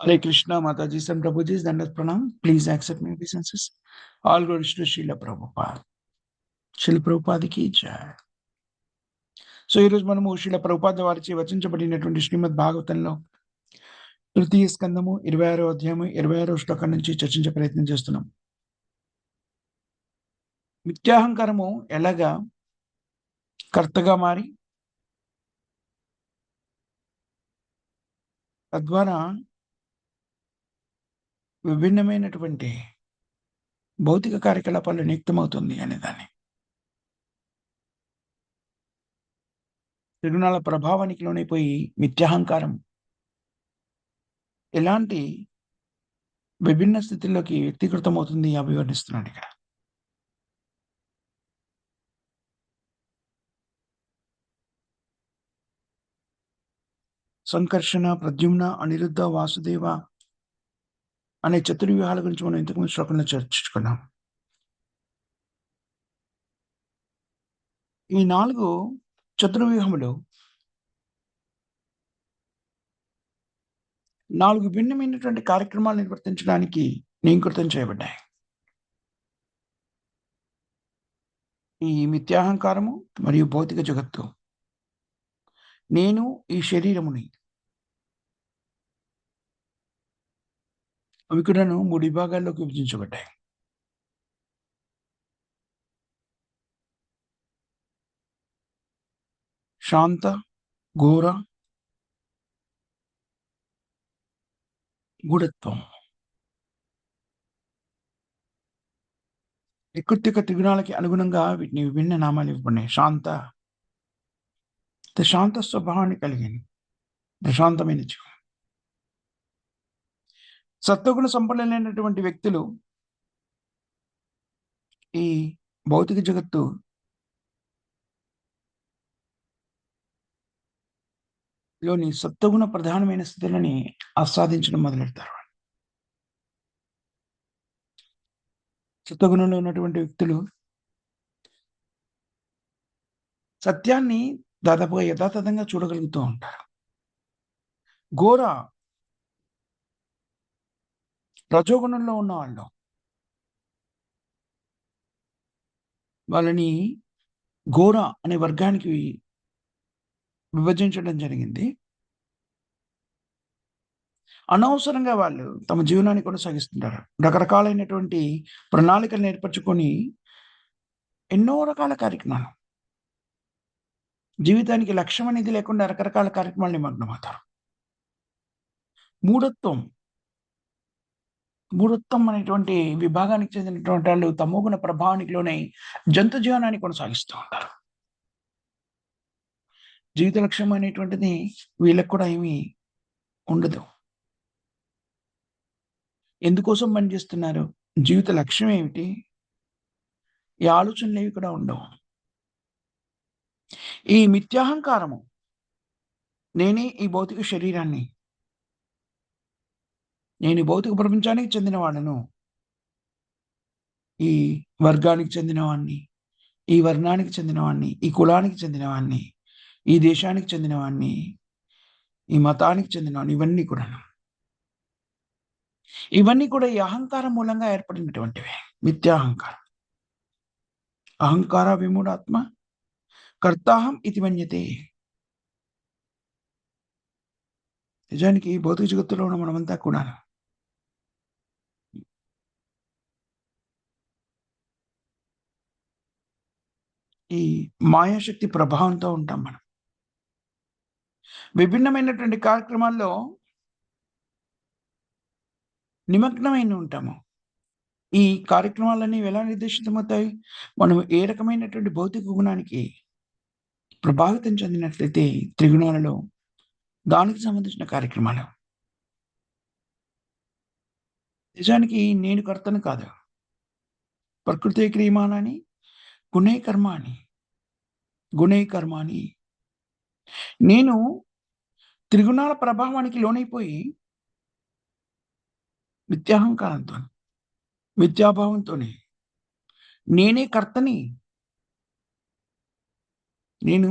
Hare Krishna, Mataji and Prabhuji, Dandat Pranam. Please accept my obeisances. All glories to Srila Prabhupada. Srila Prabhupada ki jai. So ఈరోజు మనము శ్రీల ప్రభుపాద వారిచే వచించబడినటువంటి శ్రీమద్ భాగవతంలో తృతీయ స్కందము 26వ అధ్యాయము 26వ శ్లోకం నుంచి చర్చించే ప్రయత్నం చేస్తున్నాం. మిథ్యాహంకారము ఎలాగా కర్తగా మారి తద్వారా విభిన్నమైనటువంటి భౌతిక కార్యకలాపాలు నియుక్తమవుతుంది అనే దాన్ని, త్రిగుణాల ప్రభావానికి లోనైపోయి మిథ్యాహంకారం ఎలాంటి విభిన్న స్థితిలోకి వ్యక్తీకృతం అవుతుంది అభివర్ణిస్తున్నాడు ఇక్కడ. సంకర్షణ, ప్రద్యుమ్న, అనిరుద్ధ, వాసుదేవ అనే చతుర్వ్యూహాల గురించి మనం ఇంతకుముందు శ్లోకంలో చర్చించుకున్నాం. ఈ 4 చతుర్వ్యూహములు 4 భిన్నమైనటువంటి కార్యక్రమాలు నిర్వర్తించడానికి నియంకృతం చేయబడ్డాయి. ఈ మిథ్యాహంకారము మరియు భౌతిక జగత్తు, నేను ఈ శరీరముని, అవి కూడాను 3 విభాగాల్లోకి విభజించబడ్డాయి. శాంత, ఘోర, గూఢత్వం. ప్రకృతిక త్రిగుణాలకి అనుగుణంగా వీటిని విభిన్న నామాలు ఇవ్వబడినాయి. శాంత, శాంత స్వభావాన్ని కలిగింది, ప్రశాంతమైన జీవం. సత్వగుణ సంపన్నులైనటువంటి వ్యక్తులు ఈ భౌతిక జగత్తు లోని సత్వగుణ ప్రధానమైన స్థితులని ఆస్వాదించడం మొదలెడతారు. సత్వగుణంలో ఉన్నటువంటి వ్యక్తులు సత్యాన్ని దాదాపుగా యథాతథంగా చూడగలుగుతూ ఉంటారు. ఘోర రజోగుణంలో ఉన్న వాళ్ళని ఘోర అనే వర్గానికి విభజించడం జరిగింది. అనవసరంగా వాళ్ళు తమ జీవనాన్ని కొనసాగిస్తుంటారు. రకరకాలైనటువంటి ప్రణాళికలు ఏర్పరచుకొని ఎన్నో రకాల కార్యక్రమాలు, జీవితానికి లక్ష్యం అనేది లేకుండా రకరకాల కార్యక్రమాలు నిమగ్నమవుతారు. మూఢత్వం అనేటువంటి విభాగానికి చెందినటువంటి వాళ్ళు తమోగుణ ప్రభావానికి లోనై జంతు జీవనాన్ని కొనసాగిస్తూ ఉంటారు. జీవిత లక్ష్యం అనేటువంటిది వీళ్ళకు కూడా ఏమీ ఉండదు. ఎందుకోసం పనిచేస్తున్నారు, జీవిత లక్ష్యం ఏమిటి, ఈ ఆలోచనలు ఏవి కూడా ఉండవు. ఈ మిథ్యాహంకారము, నేనే ఈ భౌతిక శరీరాన్ని, నేను ఈ భౌతిక ప్రపంచానికి చెందినవాడను, ఈ వర్గానికి చెందినవాడిని, ఈ వర్ణానికి చెందినవాడిని, ఈ కులానికి చెందినవాడిని, ఈ దేశానికి చెందినవాడిని, ఈ మతానికి చెందినవాడిని, ఇవన్నీ కూడా ఈ అహంకారం మూలంగా ఏర్పడినటువంటివే. మిథ్యాహంకారం. అహంకార విమూఢాత్మ కర్తాహం ఇది మన్యతే. నిజానికి భౌతిక జగత్తులో ఉన్న మనమంతా కూడా ఈ మాయాశక్తి ప్రభావంతో ఉంటాం. మనం విభిన్నమైనటువంటి కార్యక్రమాల్లో నిమగ్నమైన ఉంటాము. ఈ కార్యక్రమాలన్నీ ఎలా నిర్దేశితమవుతాయి, మనం ఏ రకమైనటువంటి భౌతిక గుణానికి ప్రభావితం చెందినట్లయితే త్రిగుణాలలో దానికి సంబంధించిన కార్యక్రమాలు. నిజానికి నేను కర్తను కాదు. ప్రకృతి క్రియమానాన్ని గుణే కర్మాని. నేను త్రిగుణాల ప్రభావానికి లోనైపోయి మిథ్యాహంకారంతో, మిథ్యాభావంతో నేనే కర్తని, నేను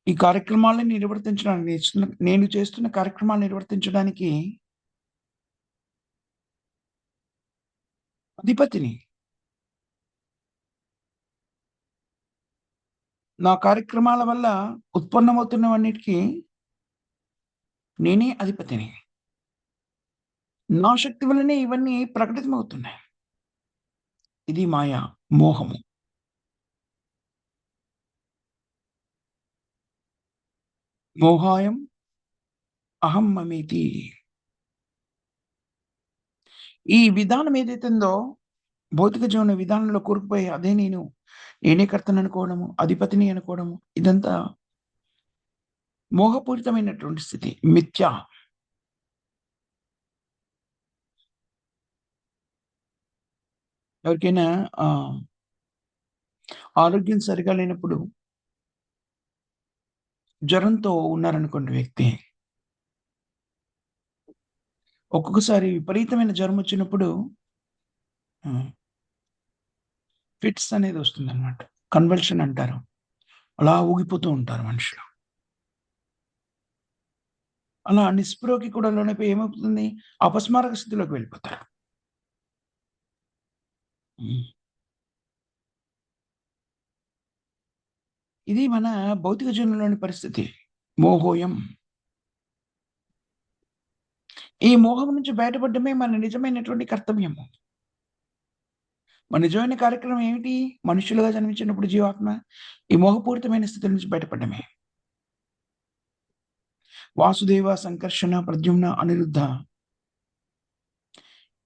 ఈ కార్యక్రమాలను నిర్వర్తించడానికి, నేను చేస్తున్న కార్యక్రమాలు నిర్వర్తించడానికి అధిపతిని. నా కార్యక్రమాల వల్ల ఉత్పన్నమవుతున్నవన్నిటికి నేనే అధిపతిని. నా శక్తి వల్లనే ఇవన్నీ ప్రకటితమవుతున్నాయి. ఇది మాయ, మోహము. మోహాయం అహం మమేతి. ఈ విధానం ఏదైతే ఉందో, భౌతిక జీవన విధానంలో కూరుకుపోయి అదే నేను, నేనే కర్తననుకోవడము, అధిపతిని అనుకోవడము, ఇదంతా మోహపూరితమైనటువంటి స్థితి. మిథ్య. ఎవరికైనా ఆహ్, ఆరోగ్యం సరిగా లేనప్పుడు, జ్వరంతో ఉన్నారనుకోండి వ్యక్తి. ఒక్కొక్కసారి విపరీతమైన జ్వరమొచ్చినప్పుడు హ్మ్. ఫిట్స్ అనేదొస్తుందనమాట. కన్వల్షన్ అంటారు. అలా ఊగిపోతూ ఉంటారు మనుషులు. అలా నిస్పృహకి కూడా లోనైపోయి ఏమవుతుంది? అపస్మారక స్థితిలోకి వెళ్ళిపోతారు. హ్మ్. ఇది మన భౌతిక జీవనంలోని పరిస్థితి. మోహోయం. ఈ మోహం నుంచి బయటపడడమే మన నిజమైనటువంటి కర్తవ్యము. మన నిజమైన కార్యక్రమం ఏమిటి? మనుష్యులుగా జన్మించినప్పుడు జీవాత్మ ఈ మోహపూరితమైన స్థితి నుంచి బయటపడడమే. వాసుదేవ, సంకర్షణ, ప్రద్యుమ్న, అనిరుద్ధ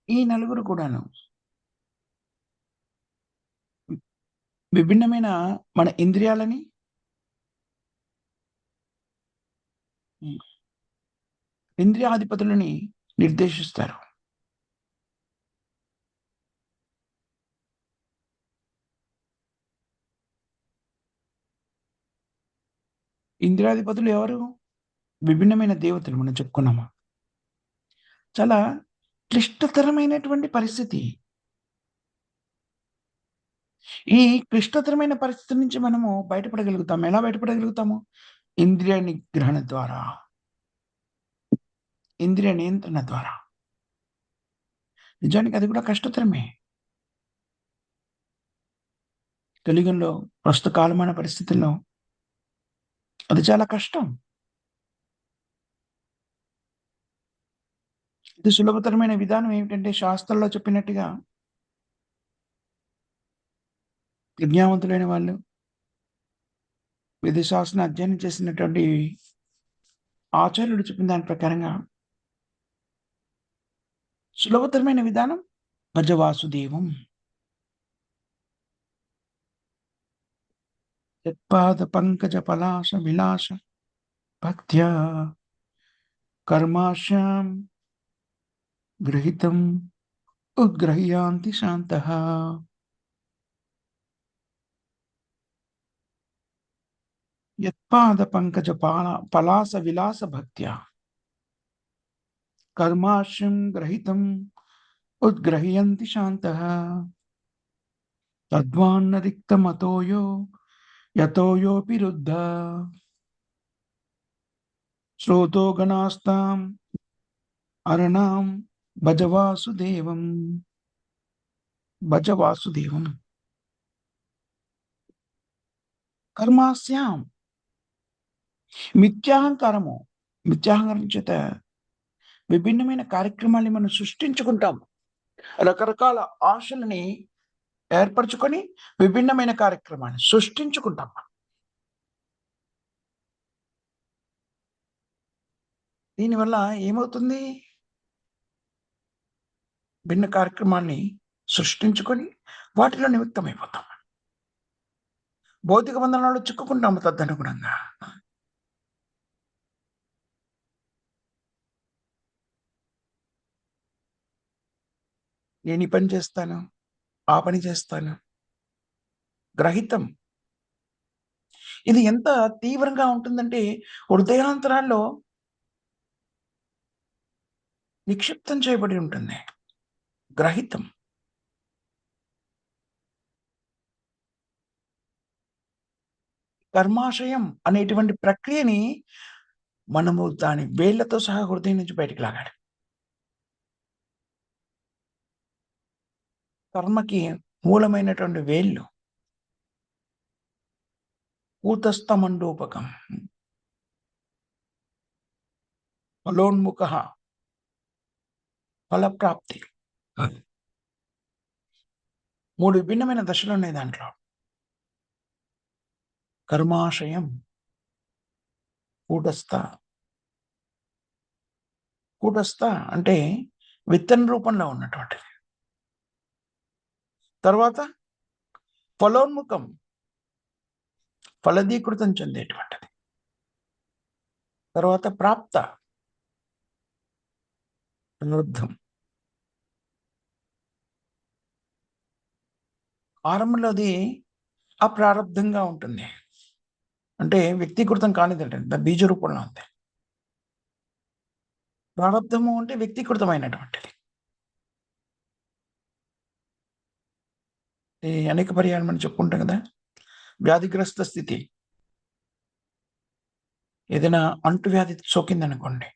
ఈ నలుగురు కూడాను విభిన్నమైన మన ఇంద్రియాలని హ్మ్. ఇంద్రియాధిపతులని నిర్దేశిస్తారు. ఇంద్రియాధిపతులు ఎవరు? విభిన్నమైన దేవతలు మనం చెప్పుకున్నాము. చాలా క్లిష్టతరమైనటువంటి పరిస్థితి. ఈ క్లిష్టతరమైన పరిస్థితి నుంచి మనము బయటపడగలుగుతాం. ఎలా బయటపడగలుగుతాము? ఇంద్రియ నిగ్రహణ ద్వారా, ఇంద్రియ నియంత్రణ ద్వారా. నిజానికి అది కూడా కష్టతరమే. కలియుగంలో ప్రస్తుత కాలమాన పరిస్థితుల్లో అది చాలా కష్టం. ఇది సులభతరమైన విధానం ఏమిటంటే శాస్త్రాల్లో చెప్పినట్టుగా ప్రజ్ఞావంతులైన వాళ్ళు, వేద శాస్త్రాన్ని అధ్యయనం చేసినటువంటి ఆచార్యులు చెప్పిన దాని ప్రకారంగా సులభతరమైన విధానం భజ వాసుదేవం. యత్పాద పంకజ పలాశ విలాస భక్త్యా కర్మాశయం గృహీతం ఉద్గ్రహ్యాంతి శాంతః. యత్పాద పంకజ పలాస విలాస భక్త్యా కర్మాశయం గ్రహీతం ఉద్గ్రహ్యంతి శాంతః. తద్వాన్న రిక్తమతోయో యతోయోపి రుద్ధ శ్రోతో గణాస్తాం అరణాం భజ వాసుదేవం. భజ వాసుదేవం. కర్మాస్యాం మిథ్యాహంకారము. మిథ్యాహంకారం చేత విభిన్నమైన కార్యక్రమాల్ని మనం సృష్టించుకుంటాం. రకరకాల ఆశలని ఏర్పరచుకొని విభిన్నమైన కార్యక్రమాన్ని సృష్టించుకుంటాం. దీనివల్ల ఏమవుతుంది? భిన్న కార్యక్రమాల్ని సృష్టించుకొని వాటిలో నిమిత్తమైపోతాం. భౌతిక బంధనాల్లో చిక్కుకుంటాము తదనుగుణంగా. నేను ఈ పని చేస్తాను, ఆ పని చేస్తాను. గ్రహితం. ఇది ఎంత తీవ్రంగా ఉంటుందంటే హృదయాంతరాల్లో నిక్షిప్తం చేయబడి ఉంటుంది. గ్రహితం. కర్మాశయం అనేటువంటి ప్రక్రియని మనము దాని వేళ్ళతో సహా హృదయం నుంచి బయటికి లాగాలి. కర్మకి మూలమైనటువంటి వేళ్ళు. కూతస్థమండూపకం. ఫలోన్ముఖ. ఫలప్రాప్తి. 3 విభిన్నమైన దశలున్నాయి దాంట్లో. కర్మాశయం. కూటస్థ. కూటస్థ అంటే విత్తన రూపంలో ఉన్నటువంటిది. తర్వాత ఫలోన్ముఖం. ఫలదీకృతం చెందేటువంటిది. తర్వాత ప్రాప్త. ప్రారబ్ధం. ఆరంభంలో అది అప్రారబ్ధంగా ఉంటుంది. అంటే వ్యక్తీకృతం కానిదండి. బీజ రూపంలో ఉంది. ప్రారబ్ధము అంటే వ్యక్తీకృతమైనటువంటిది. అనేక పర్యాయాలు మనం చెప్పుకుంటాం కదా! వ్యాధిగ్రస్త స్థితి. ఏదైనా అంటువ్యాధి సోకిందనుకోండి.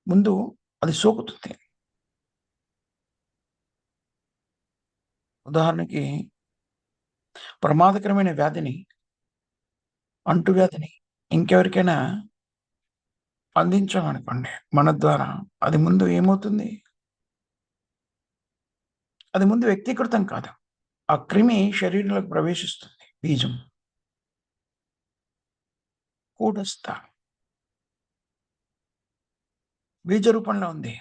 ముందు అది సోకుతుంది. ఉదాహరణకి ప్రమాదకరమైన వ్యాధిని, అంటువ్యాధిని ఇంకెవరికైనా అందించామనుకోండి మన ద్వారా, అది ముందు ఏమవుతుంది? అది ముందు వ్యక్తీకృతం కాదు. ఆ క్రిమి శరీరంలోకి ప్రవేశిస్తుంది. బీజం. కూటస్థ. బీజ రూపంలో ఉంది.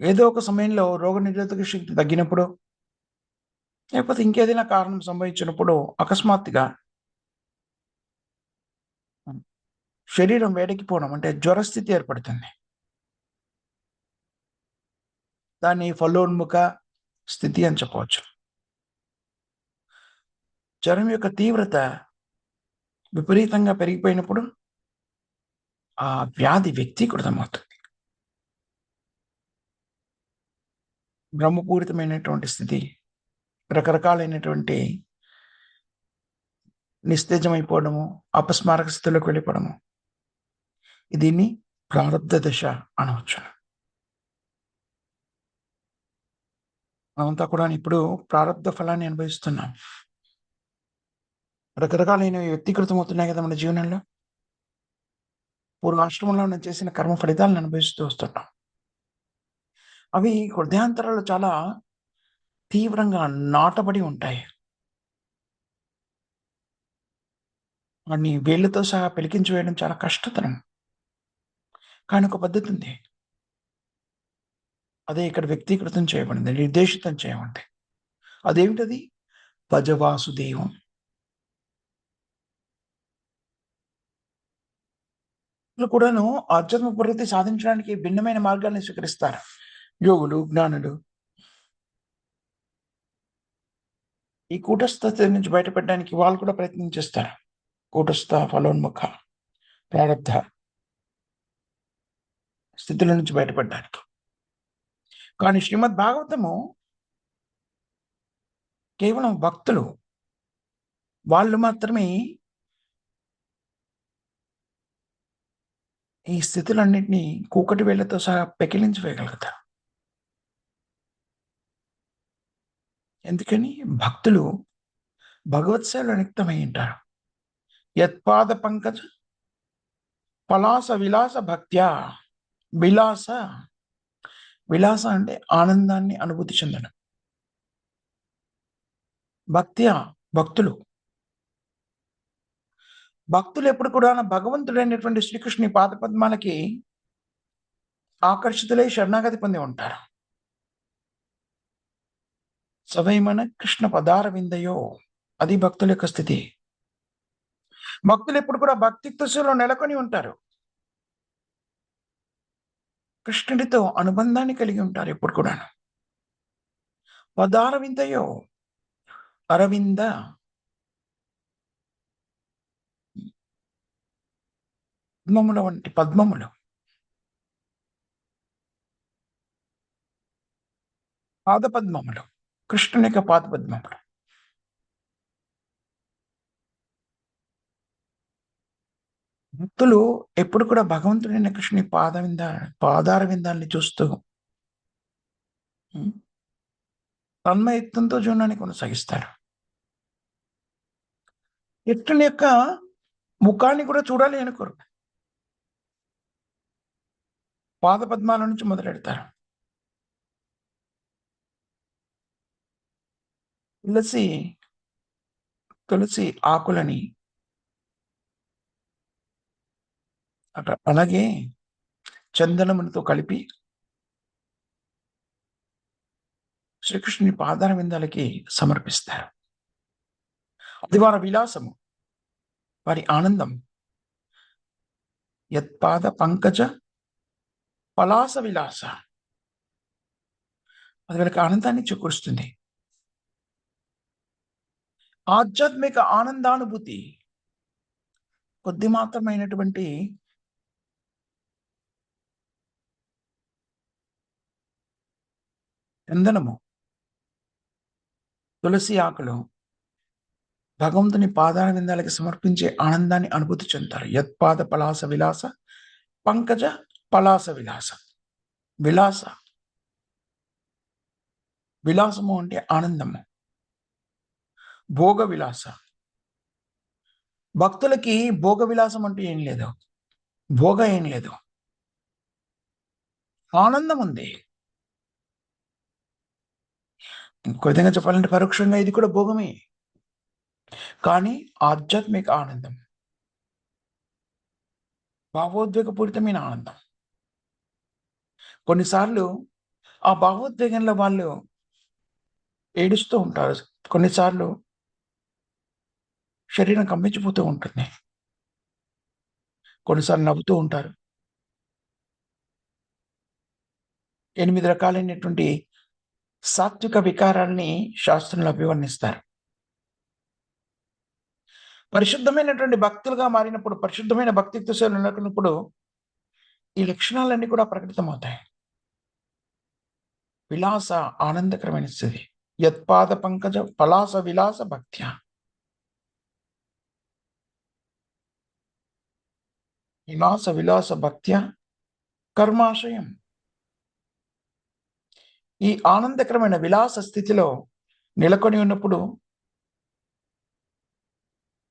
ఏదో ఒక సమయంలో రోగనిరోధక శక్తి తగ్గినప్పుడు, లేకపోతే ఇంకేదైనా కారణం సంభవించినప్పుడు అకస్మాత్తుగా శరీరం వేడెక్కిపోవడం అంటే జ్వరస్థితి ఏర్పడుతుంది. దాన్ని ఫలోన్ముఖ స్థితి అని చెప్పవచ్చు. జ్వరం యొక్క తీవ్రత విపరీతంగా పెరిగిపోయినప్పుడు ఆ వ్యాధి వ్యక్తీకృతమవుతుంది. బ్రహ్మపూరితమైనటువంటి స్థితి, రకరకాలైనటువంటి నిస్తేజమైపోవడము, అపస్మారక స్థితిలోకి వెళ్ళిపోవడము. దీన్ని ప్రారబ్ధ దశ అనవచ్చు. మనమంతా కూడా ఇప్పుడు ప్రారబ్ధ ఫలాన్ని అనుభవిస్తున్నాం. రకరకాలైనవి వ్యక్తీకృతమవుతున్నాయి కదా మన జీవనంలో. పూర్వాశ్రమంలో నేను చేసిన కర్మ ఫలితాలను అనుభవిస్తూ వస్తున్నాం. అవి హృదయాంతరాలు చాలా తీవ్రంగా నాటబడి ఉంటాయి. వాడిని వేళ్ళతో సహా పెలికించి వేయడం చాలా కష్టతరం. కానీ ఒక పద్ధతి ఉంది. అదే ఇక్కడ వ్యక్తీకృతం చేయబడింది. నిర్దేశితం చేయబడింది. అదేమిటది? భజ వాసుదేవం. వీళ్ళు కూడాను ఆధ్యాత్మిక పురోగతి సాధించడానికి భిన్నమైన మార్గాల్ని స్వీకరిస్తారు. యోగులు, జ్ఞానులు. ఈ కూటస్థ స్థితి నుంచి బయటపడడానికి వాళ్ళు కూడా ప్రయత్నం చేస్తారు. కూటస్థ, ఫలోన్ముఖ, ప్రారబ్ధ స్థితుల నుంచి బయటపడడానికి. కానీ శ్రీమద్ భాగవతము కేవలం భక్తులు. వాళ్ళు మాత్రమే ఈ స్థితులన్నిటిని కూకటి వేళ్ళతో సహా పెకిలించి వేయగలుగుతారు. ఎందుకని? భక్తులు భగవత్ సేవలో నిక్తమై ఉంటారు. యత్పాద పంకజ పలాస విలాస భక్త్యా. విలాస. విలాస అంటే ఆనందాన్ని అనుభూతి చెందడం. భక్త్యా భక్తులు. భక్తులు ఎప్పుడు కూడా భగవంతుడైనటువంటి శ్రీకృష్ణుని పాదపద్మాలకి ఆకర్షితులై శరణాగతి పొంది ఉంటారు. సవైమన కృష్ణ పదార విందయో. అది భక్తుల యొక్క స్థితి. భక్తులు ఎప్పుడు కూడా భక్తి దశలో నెలకొని ఉంటారు. కృష్ణుడితో అనుబంధాన్ని కలిగి ఉంటారు ఎప్పుడు కూడా. పదార విందయో. అరవింద. పద్మముల వంటి పద్మములు. పాదపద్మములు. కృష్ణుని యొక్క పాదపద్మములు. భక్తులు ఎప్పుడు కూడా భగవంతుడైన కృష్ణుని పాదార విందాన్ని చూస్తూ తన్మయత్వంతో జీవనాన్ని కొనసాగిస్తారు. ఇతరుల యొక్క ముఖాన్ని కూడా చూడాలి అనుకోరు. పాదపద్మాల నుంచి మొదలెడతారు. తులసి తులసి ఆకులని అలాగే చందనములతో కలిపి శ్రీకృష్ణుని పాదార విందాలకి సమర్పిస్తారు. అది వారి విలాసము, వారి ఆనందం. యత్పాద పంకజ పలాస విలాస, అది వీళ్ళకి ఆనందాన్ని చేకూరుస్తుంది. ఆధ్యాత్మిక ఆనందానుభూతి కొద్ది మాత్రమైనటువంటి చందనము, తులసి ఆకులు భగవంతుని పాదార విందాలకి సమర్పించే ఆనందాన్ని అనుభూతి చెందుతారు. యత్పాద పలాస విలాస పంకజ పలాస విలాస. విలాస, విలాసము అంటే ఆనందము. భోగ విలాస, భక్తులకి భోగ విలాసం అంటే ఏం లేదు, భోగ ఏం లేదు, ఆనందం ఉంది. ఇంకో విధంగా చెప్పాలంటే పరోక్షంగా ఇది కూడా భోగమే, కానీ ఆధ్యాత్మిక ఆనందం, భావోద్వేగపూరితమైన ఆనందం. కొన్నిసార్లు ఆ భావోద్వేగంలో వాళ్ళు ఏడుస్తూ ఉంటారు. కొన్నిసార్లు శరీరం కంపించిపోతూ ఉంటుంది. కొన్నిసార్లు నవ్వుతూ ఉంటారు. 8 రకాలైనటువంటి సాత్విక వికారాల్ని శాస్త్రంలో అభివర్ణిస్తారు. పరిశుద్ధమైనటువంటి భక్తులుగా మారినప్పుడు, పరిశుద్ధమైన భక్తిత్వ సేవలు నెలకొన్నప్పుడు ఈ లక్షణాలన్నీ కూడా ప్రకటితమవుతాయి. విలాస, ఆనందకరమైన స్థితి. యత్పాద పంకజ పలాస విలాస భక్త్య. విలాస విలాస భక్త్య కర్మాశయం. ఈ ఆనందకరమైన విలాస స్థితిలో నెలకొని ఉన్నప్పుడు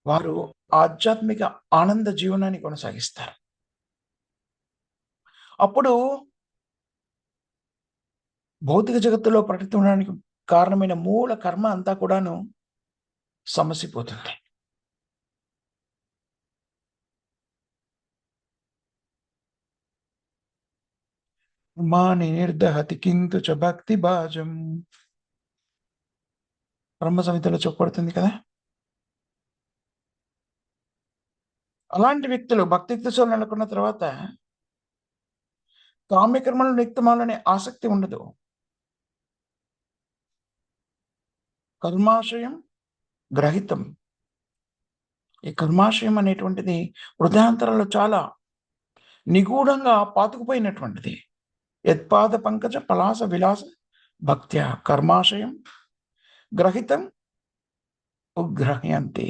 వారు ఆధ్యాత్మిక ఆనంద జీవనాన్ని కొనసాగిస్తారు. అప్పుడు భౌతిక జగత్తులో ప్రకటించడానికి కారణమైన మూల కర్మ అంతా కూడాను సమసిపోతుంది. మాని నిర్దహతి కింతు చ భక్తి భాజం. బ్రహ్మ సంహితలో చెప్పబడుతుంది కదా. అలాంటి వ్యక్తులు భక్తిత్వ సేవలు నెలకొన్న తర్వాత కామ్యకర్మలు నిక్తమాలనే ఆసక్తి ఉండదు. కర్మాశయం గ్రహితం. ఈ కర్మాశయం అనేటువంటిది హృదయాంతరాల్లో చాలా నిగూఢంగా పాతుకుపోయినటువంటిది. యత్పాద పంకజ పలాస విలాస భక్త్య కర్మాశయం గ్రహితం ఉద్గ్రహ్యంతి.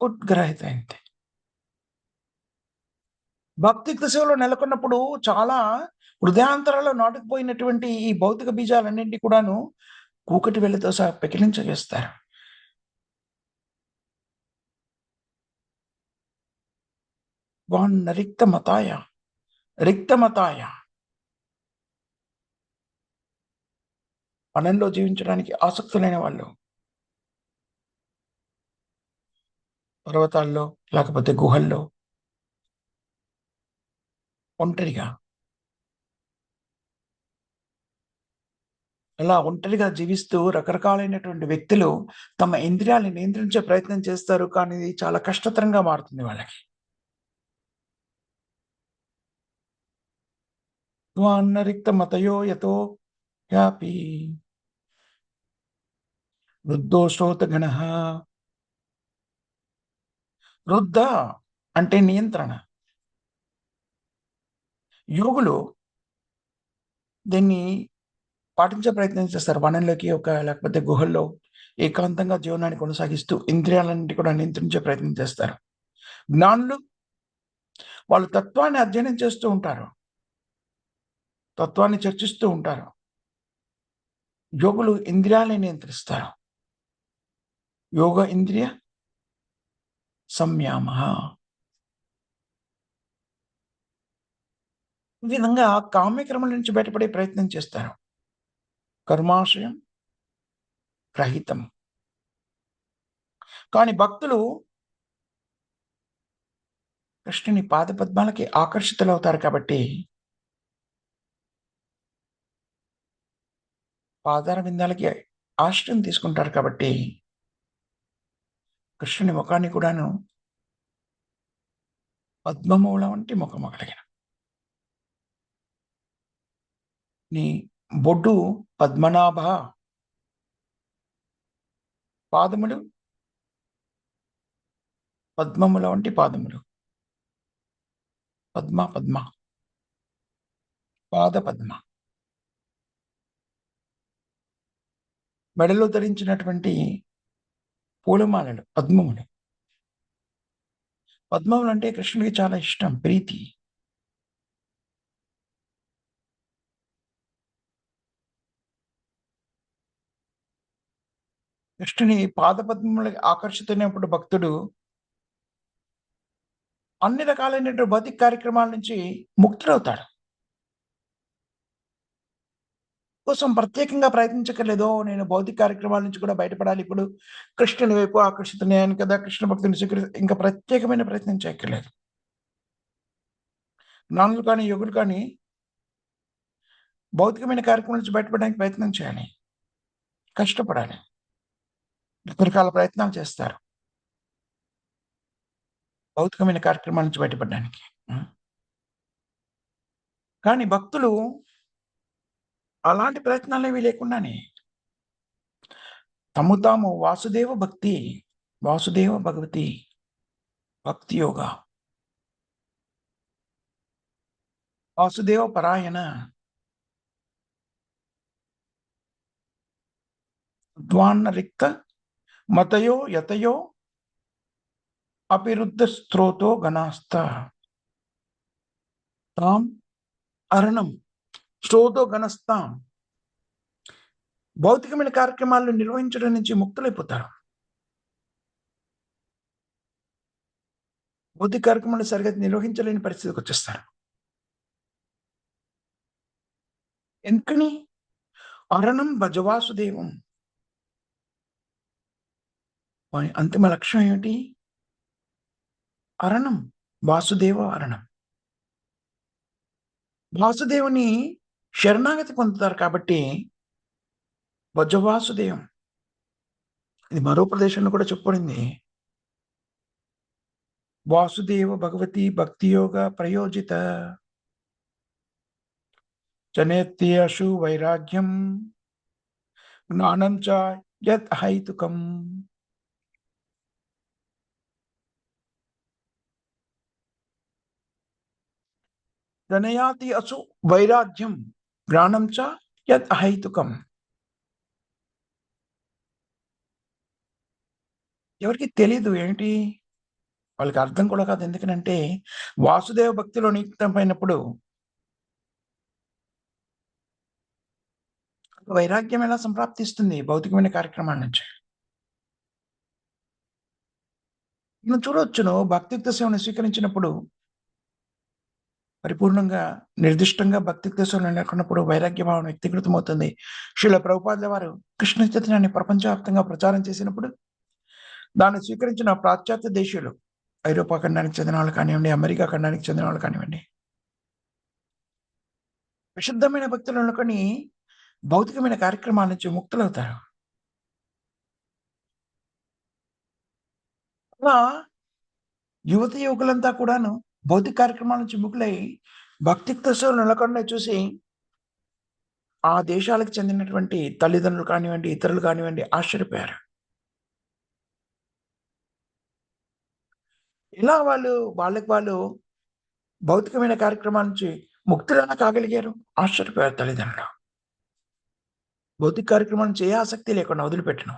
ఉద్గ్రహితంతి. భక్తిత్వ సేవలో నెలకొన్నప్పుడు చాలా హృదయాంతరాల్లో నాటుకుపోయినటువంటి ఈ భౌతిక బీజాలన్నింటినీ కూడాను కూకటి వేళ్ళతో సహా పెకిలించజేస్తారు. రిక్తమతాయ రిక్తమతాయ. వనంలో జీవించడానికి ఆసక్తులైన వాళ్ళు పర్వతాల్లో లేకపోతే గుహల్లో ఒంటరిగా అలా ఒంటరిగా జీవిస్తూ రకరకాలైనటువంటి వ్యక్తులు తమ ఇంద్రియాలను నియంత్రించే ప్రయత్నం చేస్తారు. కానీ ఇది చాలా కష్టతరంగా మారుతుంది వాళ్ళకి. రిక్తమతయో యతో యాపి వృద్ధోశ్రోతగణః. వృద్ధ అంటే నియంత్రణ. యోగులు దీన్ని పాటించే ప్రయత్నం చేస్తారు. వనంలోకి లేకపోతే గుహల్లో ఏకాంతంగా జీవనాన్ని కొనసాగిస్తూ ఇంద్రియాలన్నింటి కూడా నియంత్రించే ప్రయత్నం చేస్తారు. జ్ఞానులు వాళ్ళు తత్వాన్ని అధ్యయనం చేస్తూ ఉంటారు. తత్వాన్ని చర్చిస్తూ ఉంటారు. యోగులు ఇంద్రియాలని నియంత్రిస్తారు. యోగ ఇంద్రియ సంయామ. ఈ విధంగా కామ్యక్రమల నుంచి బయటపడే ప్రయత్నం చేస్తారు. కర్మాశయం రహితం. కానీ భక్తులు కృష్ణుని పాదపద్మాలకి ఆకర్షితులవుతారు కాబట్టి పాదార విందాలకి ఆశ్రయం తీసుకుంటారు కాబట్టి కృష్ణుని ముఖాన్ని కూడాను పద్మమూల వంటి ముఖము కలిగిన నీ బొడ్డు పద్మనాభ, పాదములు పద్మముల వంటి పాదములు. పద్మ పద్మ పాద పద్మ. మెడలో ధరించినటువంటి పూలమాలలు పద్మములు. పద్మములు అంటే కృష్ణుడికి చాలా ఇష్టం, ప్రీతి. కృష్ణుని పాదపద్మములకి ఆకర్షితున్నప్పుడు భక్తుడు అన్ని రకాలైనటువంటి భౌతిక కార్యక్రమాల నుంచి ముక్తుడవుతాడు. కోసం ప్రత్యేకంగా ప్రయత్నించక్కర్లేదు. నేను భౌతిక కార్యక్రమాల నుంచి కూడా బయటపడాలి. ఇప్పుడు కృష్ణుని వైపు ఆకర్షితున్నాను కదా, కృష్ణ భక్తుని ఇంకా ప్రత్యేకమైన ప్రయత్నం చేయక్కర్లేదు. జ్ఞానులు కానీ, యోగులు కానీ భౌతికమైన కార్యక్రమాల నుంచి బయటపడడానికి ప్రయత్నం చేయాలి. కష్టపడాలి. రకరకాల ప్రయత్నాలు చేస్తారు. భౌతికమైన కార్యక్రమాల నుంచి బయటపడడానికి. కానీ భక్తులు అలాంటి ప్రయత్నాలేవి లేకుండానే తాము వాసుదేవ భక్తి, వాసుదేవ భగవతి భక్తి యోగ, వాసుదేవ పరాయణ, ద్వాన్న రిక్త మతయో యతయో అపిరుద్ధ స్త్రోతో గణాస్త తాం అరణం స్త్రోతో గణస్తాం. భౌతికమైన కార్యక్రమాలను నిర్వహించడం నుంచి ముక్తులైపోతారు. భౌతిక కార్యక్రమాలు సరిగ్గా నిర్వహించలేని పరిస్థితికి వచ్చేస్తారు. ఎందుకని? అరణం భజవాసుదేవం. వాని అంతిమ లక్ష్యం ఏమిటి? అరణం, వాసుదేవ అరణం. వాసుదేవుని శరణాగతి పొందుతారు కాబట్టి భజవాసుదేవం. ఇది మరో ప్రదేశంలో కూడా చెప్పబడింది. వాసుదేవ భగవతి భక్తి యోగ ప్రయోజిత జనేత్యేషు వైరాగ్యం జ్ఞానం చ యత్ హైతుకం. జనయాతి అసు వైరాగ్యం జ్ఞానం చ యత్ అహైతుకం. ఎవరికి తెలీదు ఏంటి, వాళ్ళకి అర్థం కూడా కాదు. ఎందుకనంటే వాసుదేవ భక్తిలో నియుక్తమైనప్పుడు వైరాగ్యం ఎలా సంప్రాప్తిస్తుంది భౌతికమైన కార్యక్రమాల నుంచి? మనం చూడవచ్చును, భక్తియుక్త సేవను స్వీకరించినప్పుడు పరిపూర్ణంగా నిర్దిష్టంగా భక్తియుక్త సేవను నెలకొన్నప్పుడు వైరాగ్య భావన వ్యక్తీకృతమవుతుంది. శ్రీల ప్రభుపాదుల వారు కృష్ణ చైతన్యాన్ని ప్రపంచవ్యాప్తంగా ప్రచారం చేసినప్పుడు దాన్ని స్వీకరించిన పాశ్చాత్య దేశీయులు, ఐరోపా ఖండానికి చెందిన వాళ్ళు కానివ్వండి, అమెరికా ఖండానికి చెందిన వాళ్ళు కానివ్వండి, విశుద్ధమైన భక్తులు అనుకొని భౌతికమైన కార్యక్రమాల నుంచి ముక్తులవుతారు. అలా యువత యువకులంతా కూడాను భౌతిక కార్యక్రమాల నుంచి ముక్కులై భక్తియుక్త సేవలు నెలకొండ చూసి ఆ దేశాలకు చెందినటువంటి తల్లిదండ్రులు కానివ్వండి, ఇతరులు కానివ్వండి ఆశ్చర్యపోయారు. ఇలా వాళ్ళకి వాళ్ళు భౌతికమైన కార్యక్రమాల నుంచి ముక్తులెలా కాగలిగారు? ఆశ్చర్యపోయారు తల్లిదండ్రులు. భౌతిక కార్యక్రమాలను చేయ ఆసక్తి లేకుండా వదిలిపెట్టను.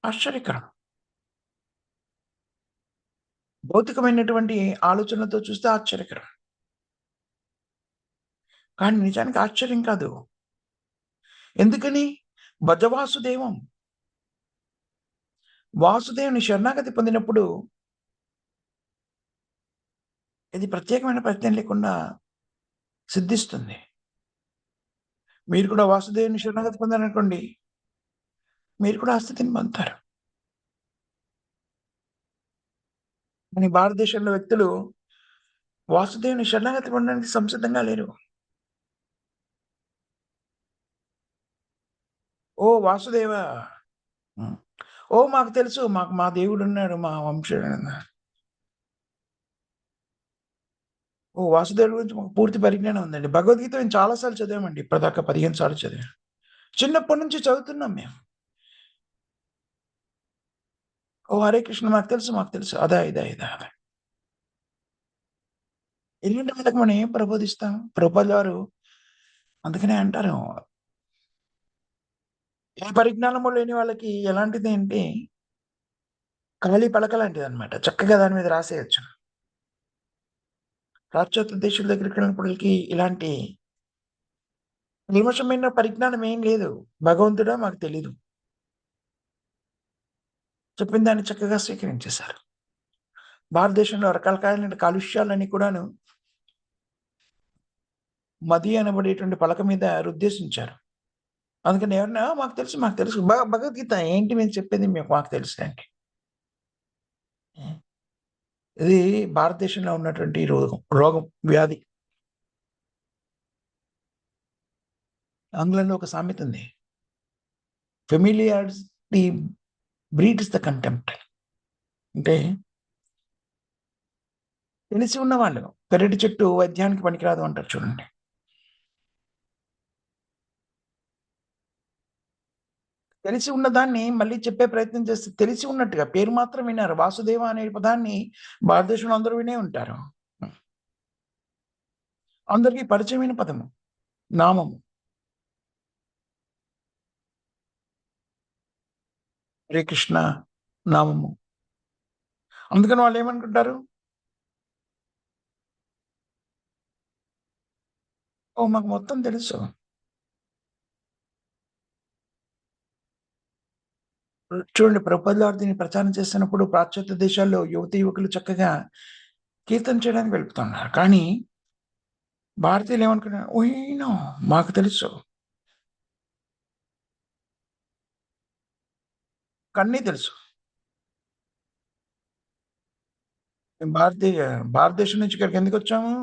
ఆశ్చర్యకరం. భౌతికమైనటువంటి ఆలోచనలతో చూస్తే ఆశ్చర్యకరం. కానీ నిజానికి ఆశ్చర్యం కాదు. ఎందుకని? భజవాసుదేవం. వాసుదేవుని శరణాగతి పొందినప్పుడు ఇది ప్రత్యేకమైన ప్రయత్నం లేకుండా సిద్ధిస్తుంది. మీరు కూడా వాసుదేవుని శరణాగతి పొందారనుకోండి, మీరు కూడా ఆ స్థితిని పొందుతారు. కానీ భారతదేశంలో వ్యక్తులు వాసుదేవుని శరణాగతి పొందడానికి సంసిద్ధంగా లేరు. ఓహ్! వాసుదేవా! హ్మ్. ఓహ్! మాకు తెలుసు. మాకు మా దేవుడున్నాడు. మా వంశీయుడన్నా. ఓహ్! వాసుదేవుడి గురించి మాకు పూర్తి పరిజ్ఞానం ఉందండి. భగవద్గీత మేము చాలా సార్లు చదివామండి. ఇప్పటిదాకా 15 సార్లు చదివాం. చిన్నప్పటి నుంచి చదువుతున్నాం మేము. ఓహ్! హరే కృష్ణ మాకు తెలుసు. మాకు తెలుసు. అదా, ఇదా, ఇదా, అదా. ఇలాంటి వాళ్ళకి మనం ఏం ప్రబోధిస్తాం? ప్రభుపాదుల వారు అందుకనే అంటారు. ఏ పరిజ్ఞానము లేని వాళ్ళకి ఎలాంటిది అంటే ఖాళీ పలక లాంటిదనమాట. చక్కగా దాని మీద రాసేయొచ్చు. పాశ్చాత్య దేశాల దగ్గరికెళ్ళినప్పటికి ఇలాంటి కల్మషమైన పరిజ్ఞానం ఏం లేదు. భగవంతుడా మాకు తెలీదు. చెప్పిన దాన్ని చక్కగా స్వీకరించేశారు. భారతదేశంలో రకరకాలైన కాలుష్యాలన్నీ కూడాను మది అనబడేటువంటి పలక మీద రుద్దేశించారు. అందుకని ఎవరన్నా మాకు తెలుసు, మాకు తెలుసు. భగవద్గీత ఏంటి మీరు చెప్పేది మాకు తెలుసండి. హ్మ్. ఇది భారతదేశంలో ఉన్నటువంటి రోగం, వ్యాధి. ఆంగ్లంలో ఒక సామెతుంది. Familiarity breeds the contempt. అంటే తెలిసి ఉన్నవాళ్ళు పెరటి చెట్టు వైద్యానికి పనికిరాదు అంటారు చూడండి. తెలిసి ఉన్నదాన్ని మళ్ళీ చెప్పే ప్రయత్నం చేస్తే తెలిసి ఉన్నట్టుగా పేరు మాత్రం విన్నారు. వాసుదేవ అనే పదాన్ని భారతదేశంలో అందరూ వినే ఉంటారు. హ్మ్. అందరికీ పరిచయమైన పదము. నామము. హరే కృష్ణ నామము. అందుకని వాళ్ళేమనుకుంటారు? ఓహ్! మాకు మొత్తం తెలుసు. చూడండి ప్రభుపాదుల వారు దీన్ని ప్రచారం చేస్తున్నప్పుడు పాశ్చాత్య దేశాల్లో యువతీ యువకులు చక్కగా కీర్తన చేయడానికి వెళుతున్నారు. కానీ భారతీయులు ఏమనుకున్నారు? ఓయ్! నో మాకు తెలుసు. అన్నీ తెలుసు. మేము భారతదేశం నుంచి ఇక్కడికెందుకొచ్చాము?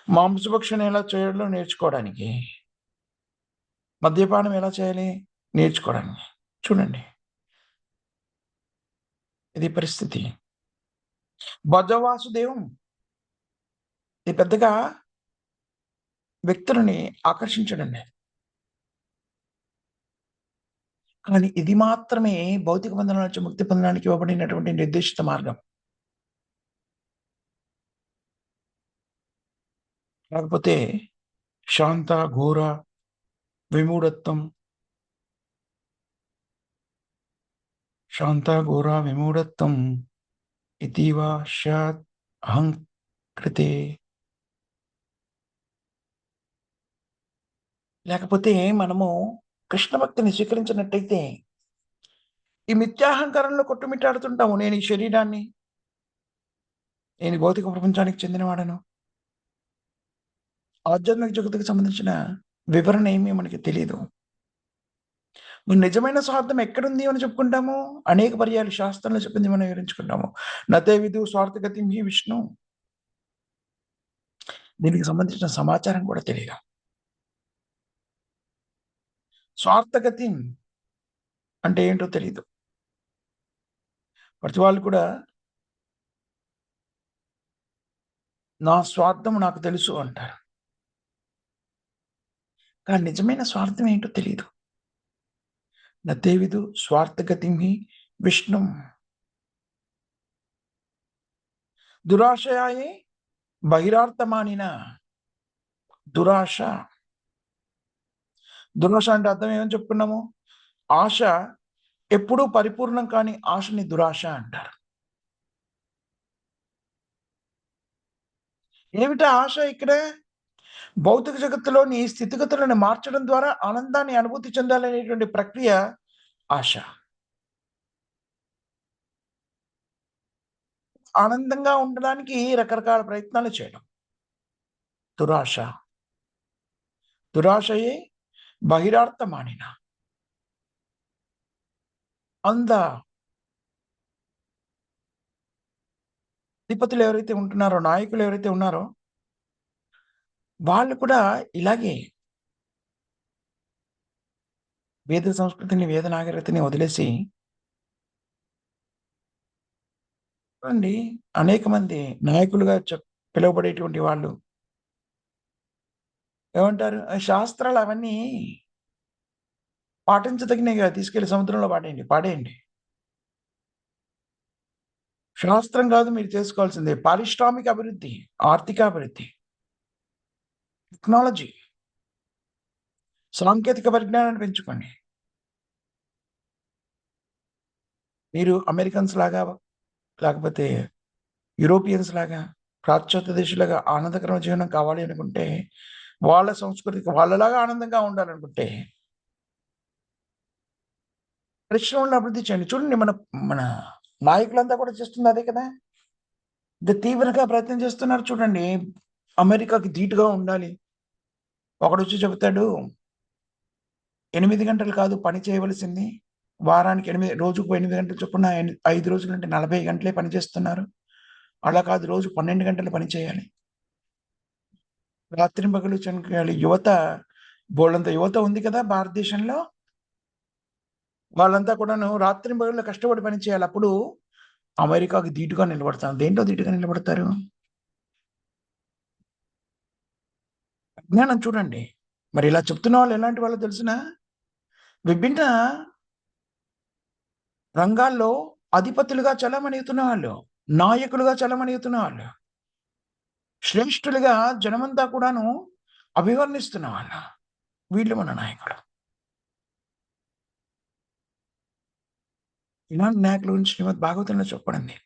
మాంసభక్షణ ఎలా చేయాలో నేర్చుకోవడానికి. మద్యపానం ఎలా చేయాలి? నేర్చుకోవడానికి. చూడండి. ఇది పరిస్థితి. భజవాసుదేవం ఇది పెద్దగా వ్యక్తులని ఆకర్షించడంలే. కానీ ఇది మాత్రమే భౌతిక బంధనాల నుంచి ముక్తి పొందడానికి ఇవ్వబడినటువంటి నిర్దేశిత మార్గం. కాకపోతే శాంత, ఘోర, విమూఢత్వం, శాంత, ఘోర, విమూఢత్వం ఇతీవ స్యాత్ అహం కృతే. లేకపోతే మనము కృష్ణ భక్తిని స్వీకరించినట్టయితే ఈ మిథ్యాహంకారంలో కొట్టుమిట్టాడుతుంటాము. నేను ఈ శరీరాన్ని, నేను ఈ భౌతిక ప్రపంచానికి చెందినవాడను. ఆధ్యాత్మిక జగత్తుకు సంబంధించిన వివరణ ఏమీ మనకి తెలీదు. మరి నిజమైన స్వార్థం ఎక్కడుంది అని చెప్పుకుంటాము? అనేక పర్యాయాలు శాస్త్రంలో చెప్పింది మనం వివరించుకుంటాము. నతే విదు స్వార్థగతిం హి విష్ణు. దీనికి సంబంధించిన సమాచారం కూడా తెలీదు. స్వార్థగతిం అంటే ఏంటో తెలీదు. ప్రతి వాళ్ళు కూడా నా స్వార్థం నాకు తెలుసు అంటారు. కానీ నిజమైన స్వార్థం ఏంటో తెలీదు. నతే విదు స్వార్థగతిం హి విష్ణుం. దురాశయాయే బహిరార్థమానిన. దురాశ. దురాశ అంటే అర్థం ఏమని చెప్పుకున్నాము? ఆశ ఎప్పుడూ పరిపూర్ణం కాని ఆశని దురాశ అంటారు. ఏమిటా ఆశ ఇక్కడ? భౌతిక జగత్తులోని స్థితిగతులను మార్చడం ద్వారా ఆనందాన్ని అనుభూతి చెందాలనేటువంటి ప్రక్రియ ఆశ. ఆనందంగా ఉండడానికి రకరకాల ప్రయత్నాలు చేయడం. దురాశ. దురాశయే బహిరార్థమానిన. అంధ అధిపతులు ఎవరైతే ఉంటున్నారో, నాయకులు ఎవరైతే ఉన్నారో, వాళ్ళు కూడా ఇలాగే వేద సంస్కృతిని, వేద నాగరికతని వదిలేసి చూడండి అనేక మంది నాయకులుగా పిలువబడేటువంటి వాళ్ళు ఏమంటారు? శాస్త్రాలు అవన్నీ పాటించదగినవి కాదు. తీసుకెళ్ళి సముద్రంలో పాడేయండి. శాస్త్రం కాదు మీరు చేసుకోవాల్సింది. పారిశ్రామిక అభివృద్ధి, ఆర్థికాభివృద్ధి, టెక్నాలజీ, సాంకేతిక పరిజ్ఞానాన్ని పెంచుకోండి. మీరు అమెరికన్స్ లాగా, లేకపోతే యూరోపియన్స్ లాగా, పాశ్చాత్య దేశాలుగా ఆనందకరమైన జీవనం కావాలి అనుకుంటే, వాళ్ళ సంస్కృతికి వాళ్ళలాగా ఆనందంగా ఉండాలనుకుంటే పరిశ్రమలను అభివృద్ధి చేయండి. చూడండి మన మన నాయకులంతా కూడా చేస్తుంది అదే కదా! తీవ్రంగా ప్రయత్నం చేస్తున్నారు చూడండి. అమెరికాకి ధీటుగా ఉండాలి. ఒకడొచ్చి చెబుతాడు 8 గంటలు కాదు పని చేయవలసింది. వారానికి రోజుకు 8 గంటలు చొప్పున 5 రోజులంటే 40 గంటలే పని చేస్తున్నారు. అలా కాదు రోజు 12 గంటలు పని చేయాలి. రాత్రింబగళ్ళు చనిపోయాలి. బోలెడంత యువత ఉంది కదా భారతదేశంలో. వాళ్ళంతా కూడాను రాత్రింబగళ్ళు కష్టపడి పని చేయాలి. అప్పుడు అమెరికాకి ధీటుగా నిలబడతారు. దేంట్లో ధీటుగా నిలబడతారు? విజ్ఞానం చూడండి. మరి ఇలా చెప్తున్న వాళ్ళు ఎలాంటి వాళ్ళో తెలుసునా? విభిన్న రంగాల్లో అధిపతులుగా చలామణి వాళ్ళు. నాయకులుగా చలామణి వాళ్ళు. శ్రేష్ఠులుగా జనమంతా కూడాను అభివర్ణిస్తున్న వాళ్ళు. వీళ్ళు మన నాయకులు. ఇలాంటి నాయకుల గురించి శ్రీమద్ భాగవతంలో చెప్పబడింది.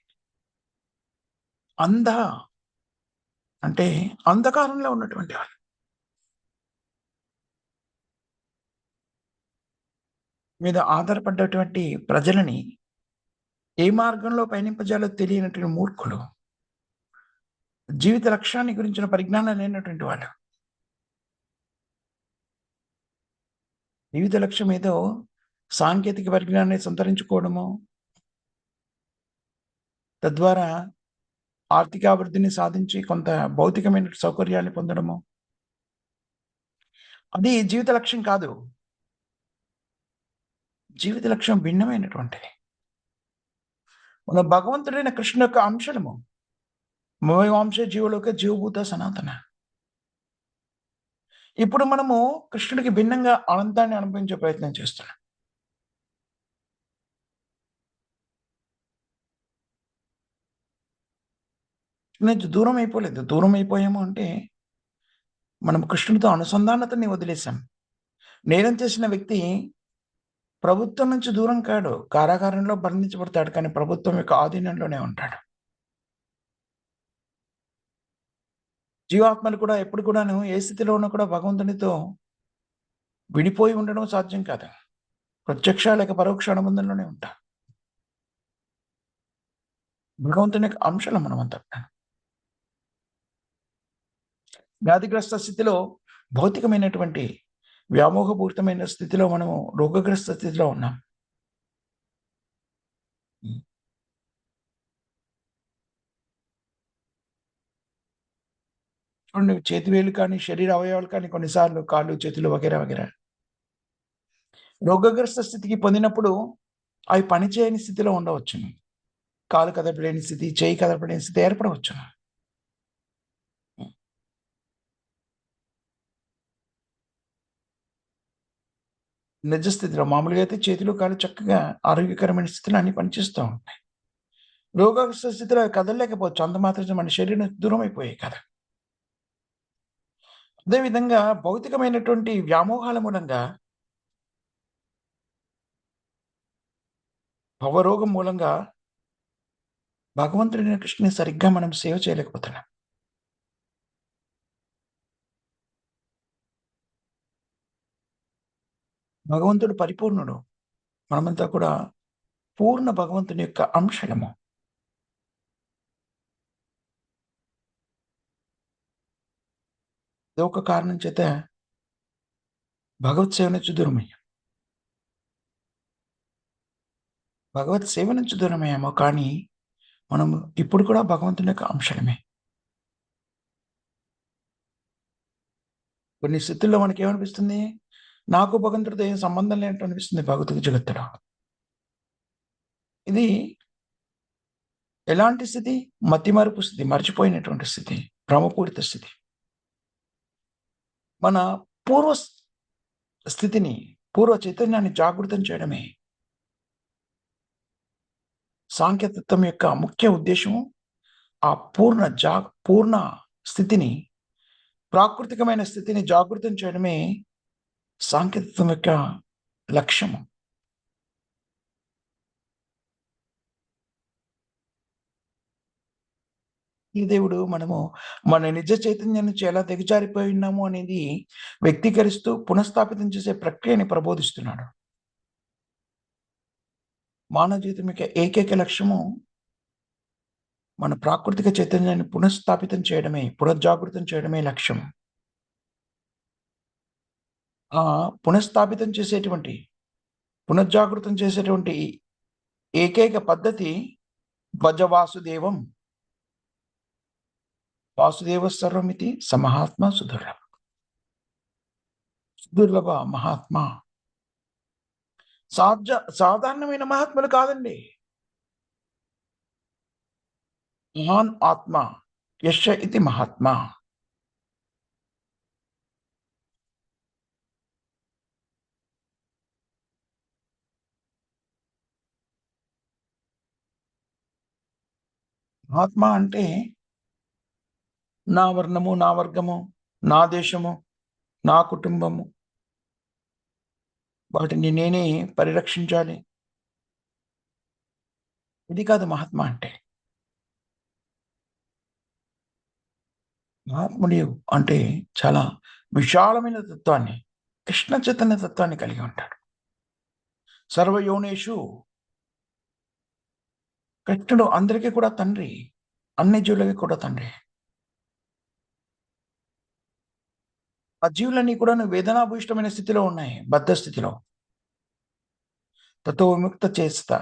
అంధ అంటే అంధకారంలో ఉన్నటువంటి వాళ్ళు. మీద ఆధారపడ్డటువంటి ప్రజలని ఏ మార్గంలో పయనింపజేయాలో తెలియనటువంటి మూర్ఖులు. జీవిత లక్ష్యాన్ని గురించిన పరిజ్ఞానం లేనటువంటి వాళ్ళు. జీవిత లక్ష్యం ఏదో సాంకేతిక పరిజ్ఞానాన్ని సంతరించుకోవడము, తద్వారా ఆర్థికాభివృద్ధిని సాధించి కొంత భౌతికమైన సౌకర్యాన్ని పొందడము. అది జీవిత లక్ష్యం కాదు. జీవిత లక్ష్యం భిన్నమైనటువంటిది. మన భగవంతుడైన కృష్ణుని యొక్క అంశము. మమైవాంశ జీవలోకే జీవభూత సనాతన. ఇప్పుడు మనము కృష్ణుడికి భిన్నంగా ఆనందాన్ని అనుభవించే ప్రయత్నం చేస్తున్నాం. నేను దూరం అయిపోలేదు. దూరం అయిపోయాము అంటే మనం కృష్ణుడితో అనుసంధానతని వదిలేసాం. నేరం చేసిన వ్యక్తి ప్రభుత్వం నుంచి దూరం కాడు. కారాగారంలో బంధించబడతాడు. కానీ ప్రభుత్వం యొక్క ఆధీనంలోనే ఉంటాడు. జీవాత్మలు కూడా ఎప్పుడు కూడాను ఏ స్థితిలో ఉన్నా కూడా భగవంతునితో విడిపోయి ఉండడం సాధ్యం కాదు. ప్రత్యక్ష లేక పరోక్ష అనుబంధంలోనే ఉంటారు. భగవంతుని యొక్క అంశాలు మనమంతా. వ్యాధిగ్రస్త స్థితిలో భౌతికమైనటువంటి వ్యామోహపూరితమైన స్థితిలో మనము రోగగ్రస్త స్థితిలో ఉన్నాం. చూడండి చేతివేలు కానీ, శరీర అవయవాలు కానీ కొన్నిసార్లు కాళ్ళు, చేతులు వగైరా వగైరా రోగగ్రస్త స్థితికి పొందినప్పుడు అవి పనిచేయని స్థితిలో ఉండవచ్చును. కాలు కదపలేని స్థితి, చేయి కదపలేని స్థితి ఏర్పడవచ్చును. నిజ స్థితిలో మామూలుగా అయితే చేతులు, కాళ్ళు చక్కగా ఆరోగ్యకరమైన స్థితిలో అన్నీ పనిచేస్తూ ఉంటాయి. రోగగ్రస్త స్థితిలో అవి కదలలేకపోవచ్చు. అంత మాత్రం మన శరీరం దూరం అయిపోయాయి కదా! అదేవిధంగా భౌతికమైనటువంటి వ్యామోహాల మూలంగా, భవరోగం మూలంగా భగవంతుడైన కృష్ణుని సరిగ్గా మనం సేవ చేయలేకపోతున్నాం. భగవంతుడు పరిపూర్ణుడు. మనమంతా కూడా పూర్ణ భగవంతుని యొక్క అంశలము. ఏదో ఒక కారణం చేత భగవత్ సేవ నుంచి దూరమయ్యాం. భగవత్ సేవ నుంచి దూరమయ్యాము. కానీ మనం ఇప్పుడు కూడా భగవంతుని యొక్క అంశలమే. కొన్ని స్థితుల్లో మనకేమనిపిస్తుంది? నాకు భగవంతుడితో ఏం సంబంధం లేనట్టు అనిపిస్తుంది భౌతిక జగత్తులో. ఇది ఎలాంటి స్థితి? మతిమరుపు స్థితి, మర్చిపోయినటువంటి స్థితి, భ్రమపూరిత స్థితి. మన పూర్వ స్థితిని, పూర్వ చైతన్యాన్ని జాగృతం చేయడమే సాంఖ్యతత్వం యొక్క ముఖ్య ఉద్దేశము. ఆ పూర్ణ స్థితిని, ప్రాకృతికమైన స్థితిని జాగృతం చేయడమే సాంకేతికం యొక్క లక్ష్యము. ఈ దేవుడు మనము మన నిజ చైతన్యం నుంచి ఎలా దిగజారిపోయి ఉన్నాము అనేది వ్యక్తీకరిస్తూ పునఃస్థాపితం చేసే ప్రక్రియని ప్రబోధిస్తున్నాడు. మానవ జీవితం యొక్క ఏకైక లక్ష్యము మన ప్రాకృతిక చైతన్యాన్ని పునఃస్థాపితం చేయడమే, పునఃజాగృతం చేయడమే లక్ష్యం. ఆ పునఃస్థాపితం చేసేటువంటి, పునఃజాగృతం చేసేటువంటి ఏకైక పద్ధతి భజ వాసుదేవం. వాసుదేవ సర్వమితి సమహాత్మ సుదుర్లభ. సుదుర్లభ మహాత్మ. సాధారణమైన మహాత్ములు కాదండి. మహాన్ ఆత్మ యశ ఇది మహాత్మ. మహాత్మ అంటే నా వర్ణము, నా వర్గము, నా దేశము, నా కుటుంబము, వాటిని నేనే పరిరక్షించాలి. ఇది కాదు మహాత్మ అంటే. మహాత్ముడు అంటే చాలా విశాలమైన తత్వాన్ని, కృష్ణ చైతన్య తత్వాన్ని కలిగి ఉంటాడు. సర్వయోనేషు, కృష్ణుడు అందరికీ కూడా తండ్రి, అన్ని జీవులకి కూడా తండ్రి. ఆ జీవులన్నీ కూడా వేదనాభూయిష్టమైన స్థితిలో ఉన్నాయి, బద్ధ స్థితిలో. తతో విముక్త చేస్తా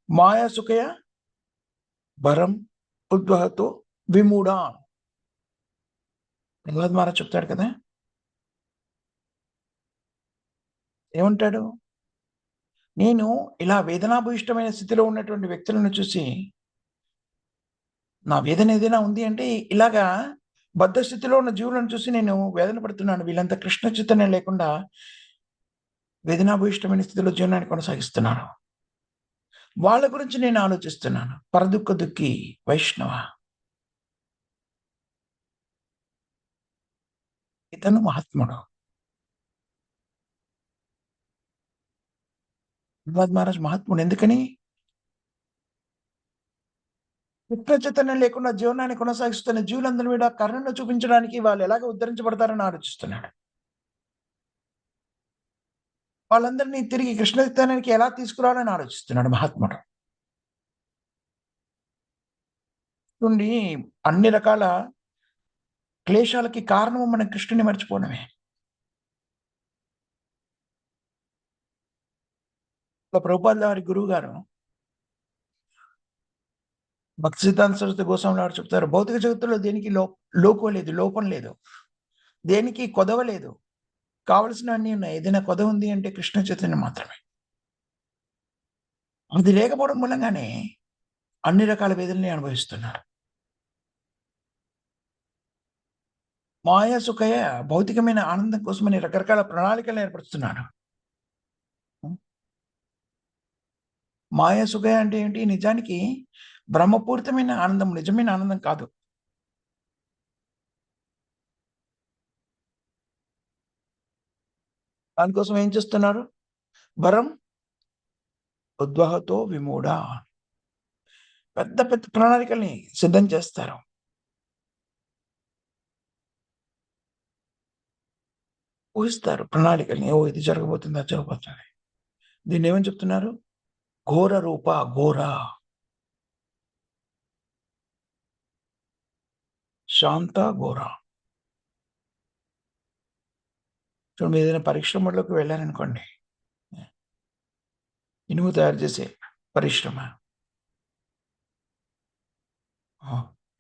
మాయా సుఖయ భరం ఉద్వహతో విమూఢ. ప్రహ్లాద్ మహారాజ్ చెప్తాడు కదా, ఏమంటాడు? నేను ఇలా వేదనాభూయిష్టమైన స్థితిలో ఉన్నటువంటి వ్యక్తులను చూసి, నా వేదన ఏదైనా ఉంది అంటే ఇలాగా బద్ధ స్థితిలో ఉన్న జీవులను చూసి నేను వేదన పడుతున్నాను. వీళ్ళంతా కృష్ణ చైతన్యం లేకుండా వేదనాభూయిష్టమైన స్థితిలో జీవనాన్ని కొనసాగిస్తున్నారు. వాళ్ళ గురించి నేను ఆలోచిస్తున్నాను. పరదుఃఖ దుఃఖి వైష్ణవ. ఇతను మహాత్ముడు. ప్రహ్లాద్ మహారాజ్ మహాత్ముడు. ఎందుకని? కృష్ణ చైతన్యం లేకుండా జీవనాన్ని కొనసాగిస్తున్న జీవులందరి మీద కరుణను చూపించడానికి వాళ్ళు ఎలాగ ఉద్ధరించబడతారని ఆలోచిస్తున్నాడు. వాళ్ళందరినీ తిరిగి కృష్ణ చైతన్యానికి ఎలా తీసుకురావాలని ఆలోచిస్తున్నాడు మహాత్ముడు. నుండి అన్ని రకాల క్లేశాలకి కారణము మన కృష్ణుని మర్చిపోవడమే. ప్రభుపాదుల వారి గురువు గారు భక్తి సిద్ధాంత సరస్వతి గోస్వామి వారు చెప్తారు, భౌతిక జగత్తులో దేనికి లోపం లేదు, దేనికి కొదవ లేదు, కావలసినవన్నీ ఉన్నాయి. ఏదైనా కొదవ ఉంది అంటే కృష్ణ చైతన్యం మాత్రమే. అది లేకపోవడం మూలంగానే అన్ని రకాల వేదనని అనుభవిస్తున్నారు. మాయా సుఖయ భౌతికమైన ఆనందం కోసమని రకరకాల ప్రణాళికలు ఏర్పరుస్తున్నారు. మాయా సుఖయ అంటే ఏంటి? నిజానికి బ్రహ్మపూరితమైన ఆనందం, నిజమైన ఆనందం కాదు. దానికోసం ఏం చేస్తున్నారు? వరం ఉద్వహతో విమూఢ. పెద్ద పెద్ద ప్రణాళికల్ని సిద్ధం చేస్తారు. ఊహిస్తారు ప్రణాళికల్ని. ఓహ్! ఇది జరగబోతుంది, అది జరగబోతుంది. దీన్నేమని చెప్తున్నారు? ఘోర రూప, ఘోర, శాంత, ఘోర. చూడండి మీరేదైనా పరిశ్రమలోకి వెళ్లారనుకోండి. ఇనుము తయారు చేసే పరిశ్రమ.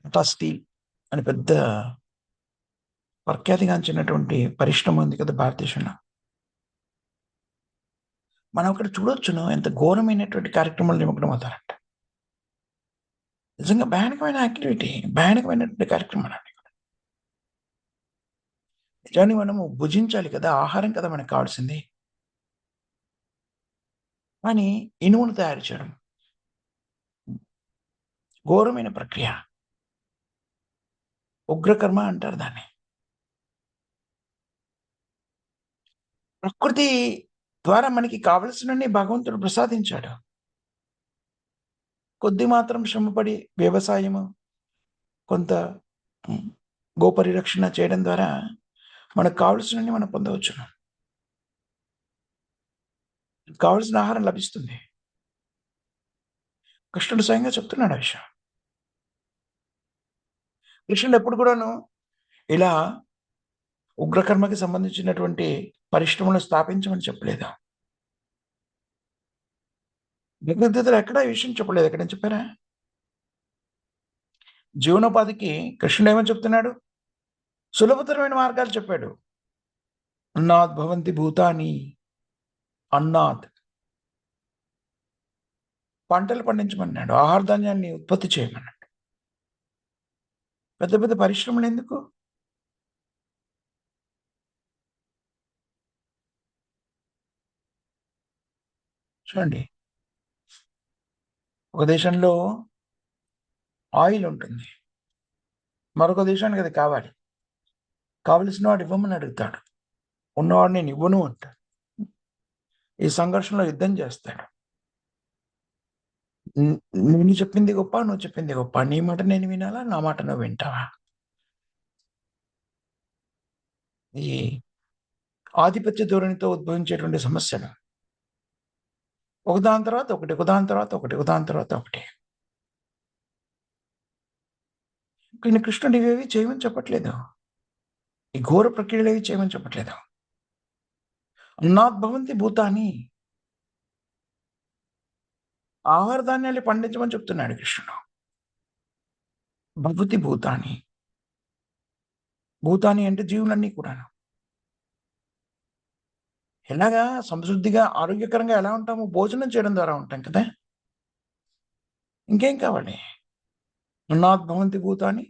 టాటా స్టీల్ అని పెద్ద ప్రఖ్యాతిగాంచినటువంటి పరిశ్రమ ఉంది కదా భారతదేశంలో. మనం అక్కడ చూడొచ్చును ఎంత ఘోరమైనటువంటి కార్యక్రమాలు నిమగ్నమవుతారంట. నిజంగా భయానకమైన యాక్టివిటీ. భయానకమైనటువంటి కార్యక్రమాలండి. నిజానికి మనము భుజించాలి కదా! ఆహారం కదా మనకు కావాల్సింది. కానీ ఇనుమును తయారు చేయడం ఘోరమైన ప్రక్రియ. ఉగ్రకర్మ అంటారు దాన్ని. ప్రకృతి ద్వారా మనకి కావలసినన్ని భగవంతుడు ప్రసాదించాడు. కొద్ది మాత్రం శ్రమపడి వ్యవసాయము, కొంత హ్మ్, గోపరిరక్షణ చేయడం ద్వారా మనకు కావాల్సినన్ని మనం పొందవచ్చును. కావాల్సిన ఆహారం లభిస్తుంది. కృష్ణుడు స్వయంగా చెప్తున్నాడు ఆ విషయం. కృష్ణుడు ఎప్పుడు కూడాను ఇలా ఉగ్రకర్మకి సంబంధించినటువంటి పరిశ్రమలు స్థాపించమని చెప్పలేదు. భగవద్గీతలో ఎక్కడ ఈ విషయం చెప్పలేదు. ఎక్కడైనా చెప్పారా? జీవనోపాధికి కృష్ణుడు ఏమని చెప్తున్నాడు? సులభతరమైన మార్గాలు చెప్పాడు. అన్నాద్ భవంతి భూతాని, అన్నాద్ పంటలు పండించమన్నాడు. ఆహార ధాన్యాన్ని ఉత్పత్తి చేయమన్నాడు. పెద్ద పెద్ద పరిశ్రమలెందుకు? చూడండి. ఒక దేశంలో ఆయిల్ ఉంటుంది. మరొక దేశానికి అది కావాలి. కావలసిన వాడు ఇవ్వమని అడుగుతాడు. ఉన్నవాడు నేను ఇవ్వను అంటాడు. ఈ సంఘర్షణలో యుద్ధం చేస్తాడు. నేను చెప్పింది గొప్ప, నువ్వు చెప్పింది గొప్ప. నీ మాట నేను వినాలా? నా మాట నువ్వు వింటావా? ఈ ఆధిపత్య ధోరణితో ఉద్భవించేటువంటి సమస్యలు. ఒకదాని తర్వాత ఒకటి, ఒకదాని తర్వాత ఒకటి, ఒకదాని తర్వాత ఒకటి. కానీ కృష్ణుడు ఇవేవి చేయమని చెప్పట్లేదు. ఈ ఘోర ప్రక్రియలేవి చేయమని చెప్పట్లేదు. అన్నాద్భవంతి భూతాని. ఆహార ధాన్యాలు పండించమని చెప్తున్నాడు కృష్ణుడు. భవతి భూతాని. భూతాని అంటే జీవులన్నీ కూడాను. ఎలాగా సమృద్ధిగా, ఆరోగ్యకరంగా ఎలా ఉంటాము? భోజనం చేయడం ద్వారా ఉంటాం కదా! ఇంకేం కావాలి? అన్నాద్భవంతి భూతాని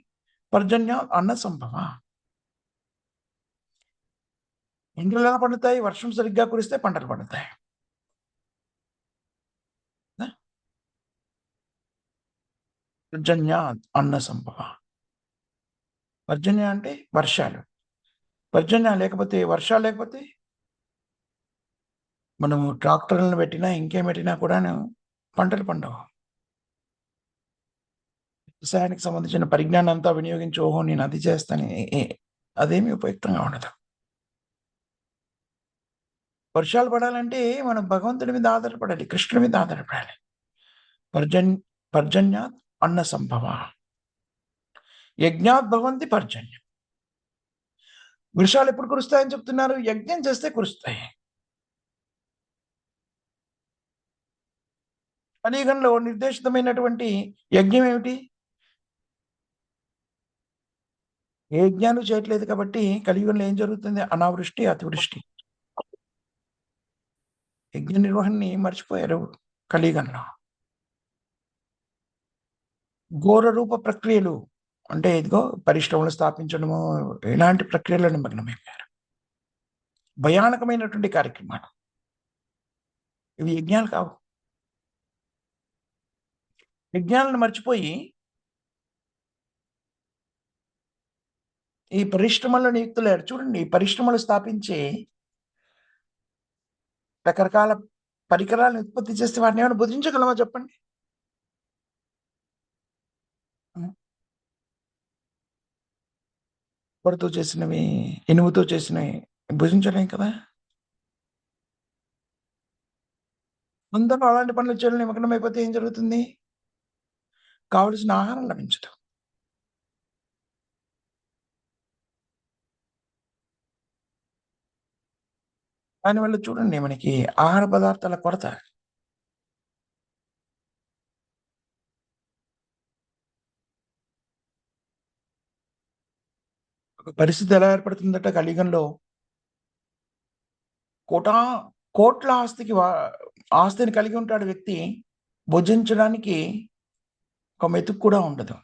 పర్జన్యాత్ అన్న సంభవ. పంటలు ఎలా పండుతాయి? వర్షం సరిగ్గా కురిస్తే పంటలు పండుతాయి. ఆ! పర్జన్యాత్ అన్న సంభవ. పర్జన్య అంటే వర్షాలు. పర్జన్య లేకపోతే వర్షాలు లేకపోతే మనము ట్రాక్టర్లను పెట్టినా, ఇంకేం పెట్టినా కూడాను పంటలు పండవు. వ్యవసాయానికి సంబంధించిన పరిజ్ఞానం అంతా వినియోగించి, ఓహో! నేను అది చేస్తాను. అదేమీ ఉపయుక్తంగా ఉండదు. వర్షాలు పడాలంటే మనం భగవంతుడి మీద ఆధారపడాలి. కృష్ణుడి మీద ఆధారపడాలి. పర్జన్ పర్జన్యాత్ అన్న సంభవ. యజ్ఞాత్ భవంతి పర్జన్యం. వర్షాలు ఎప్పుడు కురుస్తాయని చెప్తున్నారు? యజ్ఞం చేస్తే కురుస్తాయి. కలియుగంలో నిర్దేశితమైనటువంటి యజ్ఞం ఏమిటి? ఏ యజ్ఞాలు చేయట్లేదు కాబట్టి కలియుగంలో ఏం జరుగుతుంది? అనావృష్టి, అతివృష్టి. యజ్ఞ నిర్వహణని మర్చిపోయారు కలియుగంలో. ఘోర రూప ప్రక్రియలు అంటే ఇదిగో పరిశ్రమలు స్థాపించడము, ఇలాంటి ప్రక్రియలో నిమగ్నమైపోయారు. భయానకమైనటువంటి కార్యక్రమాలు. ఇవి యజ్ఞాలు కావు. యజ్ఞాలను మర్చిపోయి ఈ పరిశ్రమల్లో నియుక్తులయ్యారు. చూడండి ఈ పరిశ్రమలు స్థాపించి రకరకాల పరికరాలను ఉత్పత్తి చేస్తే వాటిని ఏమైనా భుజించగలమా చెప్పండి? హ్మ్. ఇనుముతో చేసినవి, ఇనుముతో చేసినవి భుజించలేం కదా! అందరూ అలాంటి పనులు చేయడంలో నిమగ్నమైపోతే ఏం జరుగుతుంది? కావలసిన ఆహారం లభించదు. దానివల్ల చూడండి మనకి ఆహార పదార్థాల కొరత. ఒక పరిస్థితి ఎలా ఏర్పడుతుందట కలియుగంలో కోటా కోట్ల ఆస్తిని కలిగి ఉంటాడు వ్యక్తి. భుజించడానికి ఒక మెతుకు కూడా ఉండదు.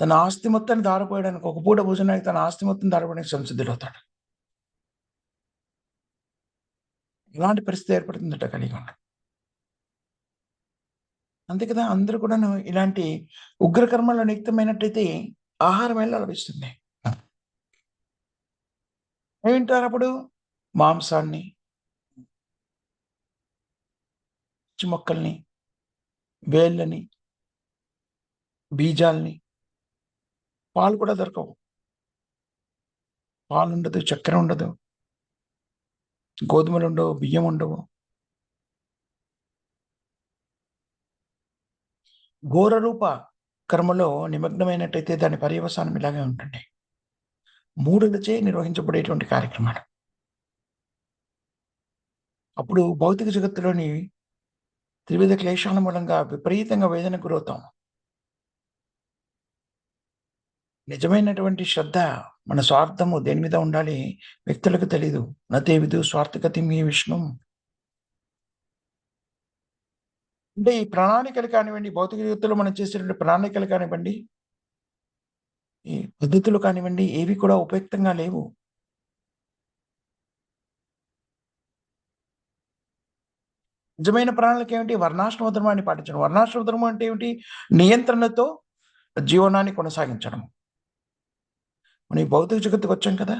తన ఆస్తి మొత్తాన్ని ధారపోయడానికి ఒక పూట భోజనానికి తన ఆస్తి మొత్తం ధారపోయడానికి సంసిద్ధుడవుతాడు. ఇలాంటి పరిస్థితి ఏర్పడుతుందట కలియుగంలో. అంతే కదా! అందరూ కూడాను ఇలాంటి ఉగ్ర కర్మల్లో నియుక్తమైనట్టయితే ఆహారం ఎలా లభిస్తుంది? ఏం తింటారప్పుడు? మాంసాన్ని, పిచ్చి మొక్కల్ని, వేళ్ళని, బీజాల్ని, పాలు కూడా దొరకవు. పాలుండదు, చక్కెర ఉండదు, గోధుమలుండవు, బియ్యం ఉండవు. ఘోర రూప కర్మలో నిమగ్నమైనట్టయితే దాని పర్యవసానం ఇలాగే ఉంటుంది. మూఢులచే నిర్వహించబడేటువంటి కార్యక్రమాలు. అప్పుడు భౌతిక జగత్తులోని త్రివిధ క్లేశాల మూలంగా విపరీతంగా వేదనకు గురవుతాం. నిజమైనటువంటి శ్రద్ధ, మన స్వార్థము దేని మీద ఉండాలి వ్యక్తులకు తెలీదు. నతే విదు స్వార్థగతిం ఏ విష్ణుం. అంటే ఈ ప్రణాళికలు కానివ్వండి, భౌతిక జగత్తులో మనం చేసేటువంటి ప్రణాళికలు కానివ్వండి, ఈ పద్ధతులు కానివ్వండి, ఏవి కూడా ఉపయుక్తంగా లేవు. నిజమైన ప్రణాళిక ఏమిటి? వర్ణాశ్రమ ధర్మాన్ని పాటించడం. వర్ణాశ్రమ ధర్మం అంటే ఏమిటి? నియంత్రణతో జీవనాన్ని కొనసాగించడం. మనం ఈ భౌతిక జగత్తుకొచ్చాం కదా!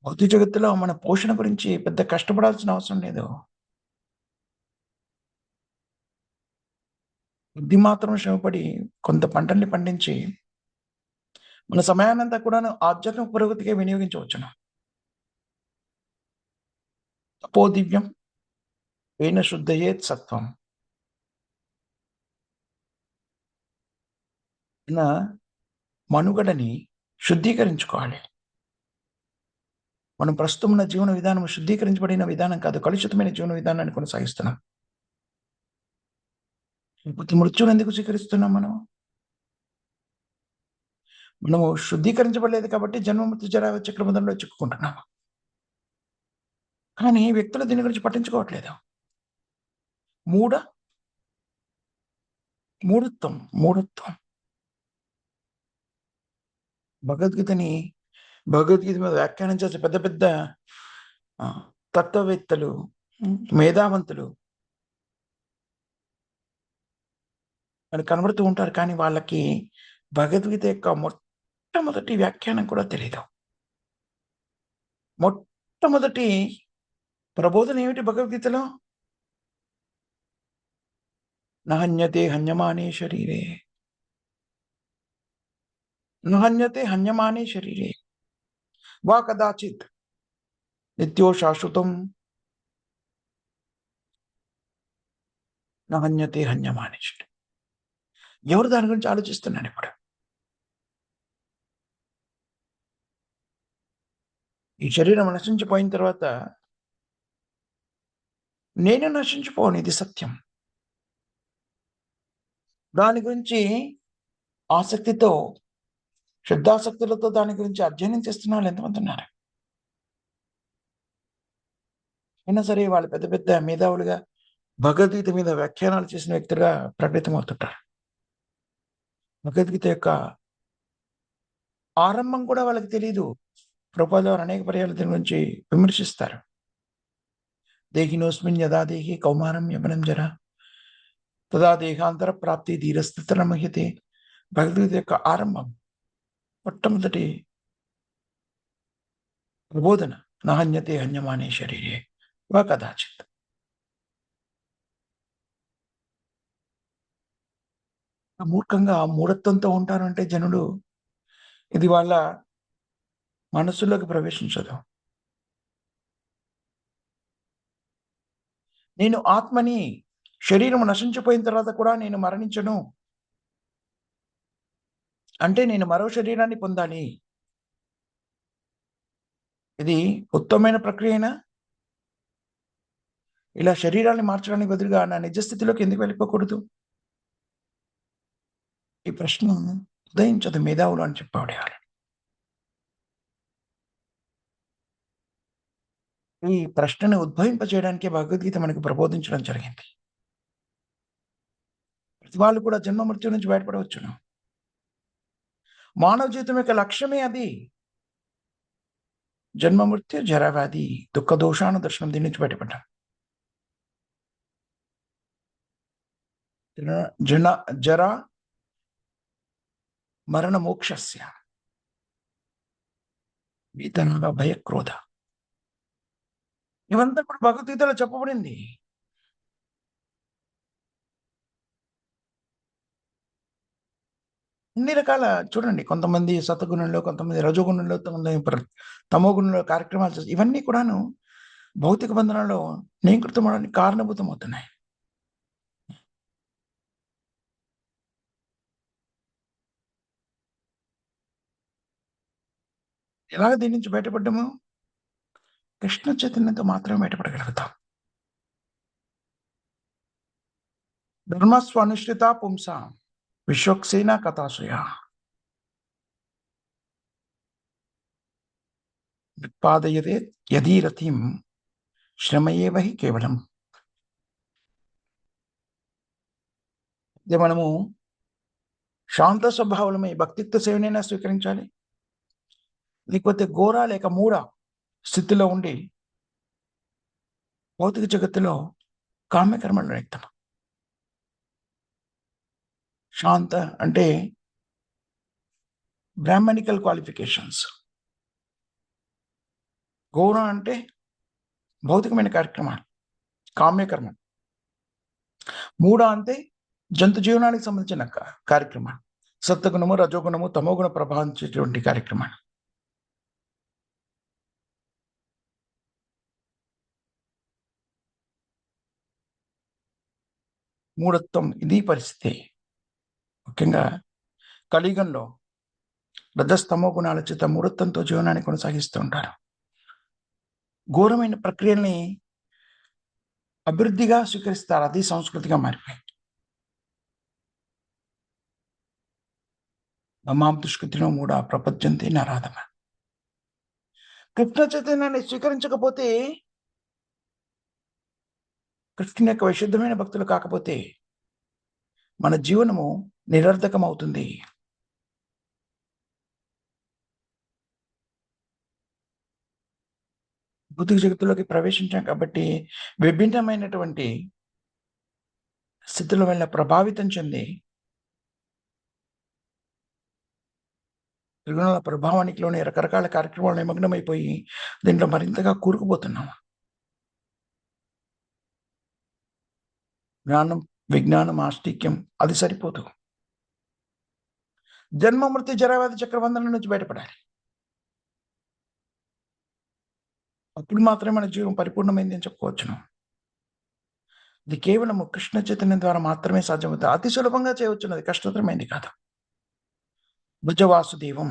భౌతిక జగత్తులో మన పోషణ గురించి పెద్ద కష్టపడాల్సిన అవసరం లేదు. బుద్ధి మాత్రం శ్రమపడి కొంత పంటల్ని పండించి, మన సమయాన్నంతా కూడాను ఆధ్యాత్మిక పురోగతికే వినియోగించవచ్చును. తపో దివ్యం ఏన శుద్ధయేత్ సత్వం. మన మనుగడని శుద్ధీకరించుకోవాలి. మనం ప్రస్తుతం ఉన్న జీవన విధానం శుద్ధీకరించబడిన విధానం కాదు. కలుషితమైన జీవన విధానాన్ని కొనసాగిస్తున్నాం. ఇప్పుడు మృత్యువుని ఎందుకు స్వీకరిస్తున్నాం మనం? మనము శుద్ధీకరించబడలేదు కాబట్టి జన్మ మృత్యు జరా చక్రబంధంలో చిక్కుకుంటున్నాము. కానీ వ్యక్తులు దీని గురించి పట్టించుకోవట్లేదు. మూఢ మూఢత్వం, మూఢత్వం. భగవద్గీతని భగవద్గీత మీద వ్యాఖ్యానం చేసే పెద్ద పెద్ద తత్వవేత్తలు, మేధావంతులు మనకు కనబడుతూ ఉంటారు. కానీ వాళ్ళకి భగవద్గీత యొక్క మొట్టమొదటి వ్యాఖ్యానం కూడా తెలీదు. మొట్టమొదటి ప్రబోధన ఏమిటి భగవద్గీతలో? నహన్యతే హన్యమానే శరీరే. నహన్యతే హన్యమానే శరీరే. వా కదాచిత్ నిత్యో శాశ్వతం నహన్యతే హన్యమానే శరీరే. ఎవరు దాని గురించి ఆలోచిస్తున్నాడు ఇప్పుడు? ఈ శరీరం నశించిపోయిన తర్వాత నేను నశించిపోను, ఇది సత్యం. దాని గురించి ఆసక్తితో, శ్రద్ధాసక్తులతో దాని గురించి అధ్యయనం చేస్తున్న వాళ్ళు ఎంతమంది ఉన్నారు? అయినా సరే వాళ్ళు పెద్ద పెద్ద మేధావులుగా భగవద్గీత మీద వ్యాఖ్యానాలు చేసిన వ్యక్తులుగా ప్రకటితమవుతుంటారు. భగవద్గీత యొక్క ఆరంభం కూడా వాళ్ళకి తెలీదు. ప్రభుపాదుల వారు అనేక పర్యాయాలు దీని గురించి విమర్శిస్తారు. దేహినోస్మిన్ యదా దేహి కౌమారం యవనం జరా తదా దేహాంతర ప్రాప్తి ధీరస్థితరమహ్యతే. భగవద్గీత యొక్క ఆరంభం, మొట్టమొదటి ప్రబోధన నహన్యతే హన్యమానే శరీరే వా కదాచిత్. మూర్ఖంగా మూఢత్వంతో ఉంటారంటే జనులు, ఇది వాళ్ళ మనస్సులోకి ప్రవేశించదు. నేను ఆత్మని, శరీరం నశించిపోయిన తర్వాత కూడా నేను మరణించను. అంటే నేను మరో శరీరాన్ని పొందాలి. ఇది ఉత్తమమైన ప్రక్రియనా? ఇలా శరీరాన్ని మార్చడానికి బదులుగా నా నిజ స్థితిలోకి ఎందుకు వెళ్ళిపోకూడదు? ఈ ప్రశ్న ఉదయించదు మేధావులు అని చెప్పాడు. ఈ ప్రశ్నను ఉద్భవింపజేయడానికే భగవద్గీత మనకు ప్రబోధించడం జరిగింది. ప్రతి వాళ్ళు కూడా జన్మ మృత్యు నుంచి బయటపడవచ్చును. మానవ జీవితం యొక్క లక్ష్యమే అది. జన్మ మృత్యు, జర వ్యాధి, దుఃఖ దోషాను దర్శనం, దీని నుంచి బయటపడ్డాం. జన జర మరణ మోక్షస్య వీతనాగా భయక్రోధ. ఇవంతా కూడా భగవద్గీతలో చెప్పబడింది. అన్ని రకాల చూడండి, కొంతమంది సత్వగుణంలో, కొంతమంది రజోగుణంలో, తమో గుణంలో కార్యక్రమాలు చేస్తారు. ఇవన్నీ కూడాను భౌతిక బంధనాల్లో నియంత్రితం అవడానికి కారణభూతం అవుతున్నాయి. ఎలాగ దీని నుంచి బయటపడ్డాము? కృష్ణ చైతన్యంతో మాత్రమే బయటపడగలుగుతాం. ధర్మస్వనుష్ఠిత పుంసాం విశ్వక్సేన కథాసుయ ఉత్పాదయతే యదీరథిం శ్రమయేవ హి కేవలం. ఇది మనము శాంత స్వభావమే భక్తిత్వ సేవనైనా స్వీకరించాలి, లేకపోతే ఘోర లేక మూఢ స్థితిలో ఉండి భౌతిక జగత్తులో కామ్యకర్మలు వ్యక్తం. శాంత అంటే బ్రాహ్మణికల్ క్వాలిఫికేషన్స్. ఘోర అంటే భౌతికమైన కార్యక్రమాలు, కామ్యకర్మ. మూఢ అంటే జంతు జీవనానికి సంబంధించిన కార్యక్రమాలు, సత్వగుణము, రజోగుణము, తమోగుణ ప్రభావించేటువంటి కార్యక్రమాలు. మూఢత్వం, ఇది పరిస్థితి. ముఖ్యంగా కలియుగంలో రజస్తమో గుణాల చేత మూఢత్వంతో జీవనాన్ని కొనసాగిస్తూ ఉంటారు. ఘోరమైన ప్రక్రియల్ని అభివృద్ధిగా స్వీకరిస్తారు. అది సంస్కృతిగా మారిపోయింది. మమాం దుష్కృతిలో మూఢ ప్రపంచంతే నారాధమ. కృష్ణ చైతన్యాన్ని స్వీకరించకపోతే, కృష్ణుని యొక్క విశుద్ధమైన భక్తులు కాకపోతే మన జీవనము నిరర్థకం అవుతుంది. భౌతిక జగత్తులోకి ప్రవేశించాం కాబట్టి విభిన్నమైనటువంటి స్థితుల వల్ల ప్రభావితం చెంది త్రిగుణాల ప్రభావానికిలోని రకరకాల కార్యక్రమాలు నిమగ్నమైపోయి దీంట్లో మరింతగా కూరుకుపోతున్నాం. జ్ఞానం, విజ్ఞానం, ఆస్తిక్యం అది సరిపోదు. జన్మ మృత్యు జరావ్యాధి చక్రబంధనం నుంచి బయటపడాలి. అప్పుడు మాత్రమే మన జీవం పరిపూర్ణమైంది అని చెప్పుకోవచ్చును. ఇది కేవలం కృష్ణ చైతన్యం ద్వారా మాత్రమే సాధ్యమవుతుంది. అతి సులభంగా చేయవచ్చును, అది కష్టతరమైంది కాదు. భుజ వాసుదేవం,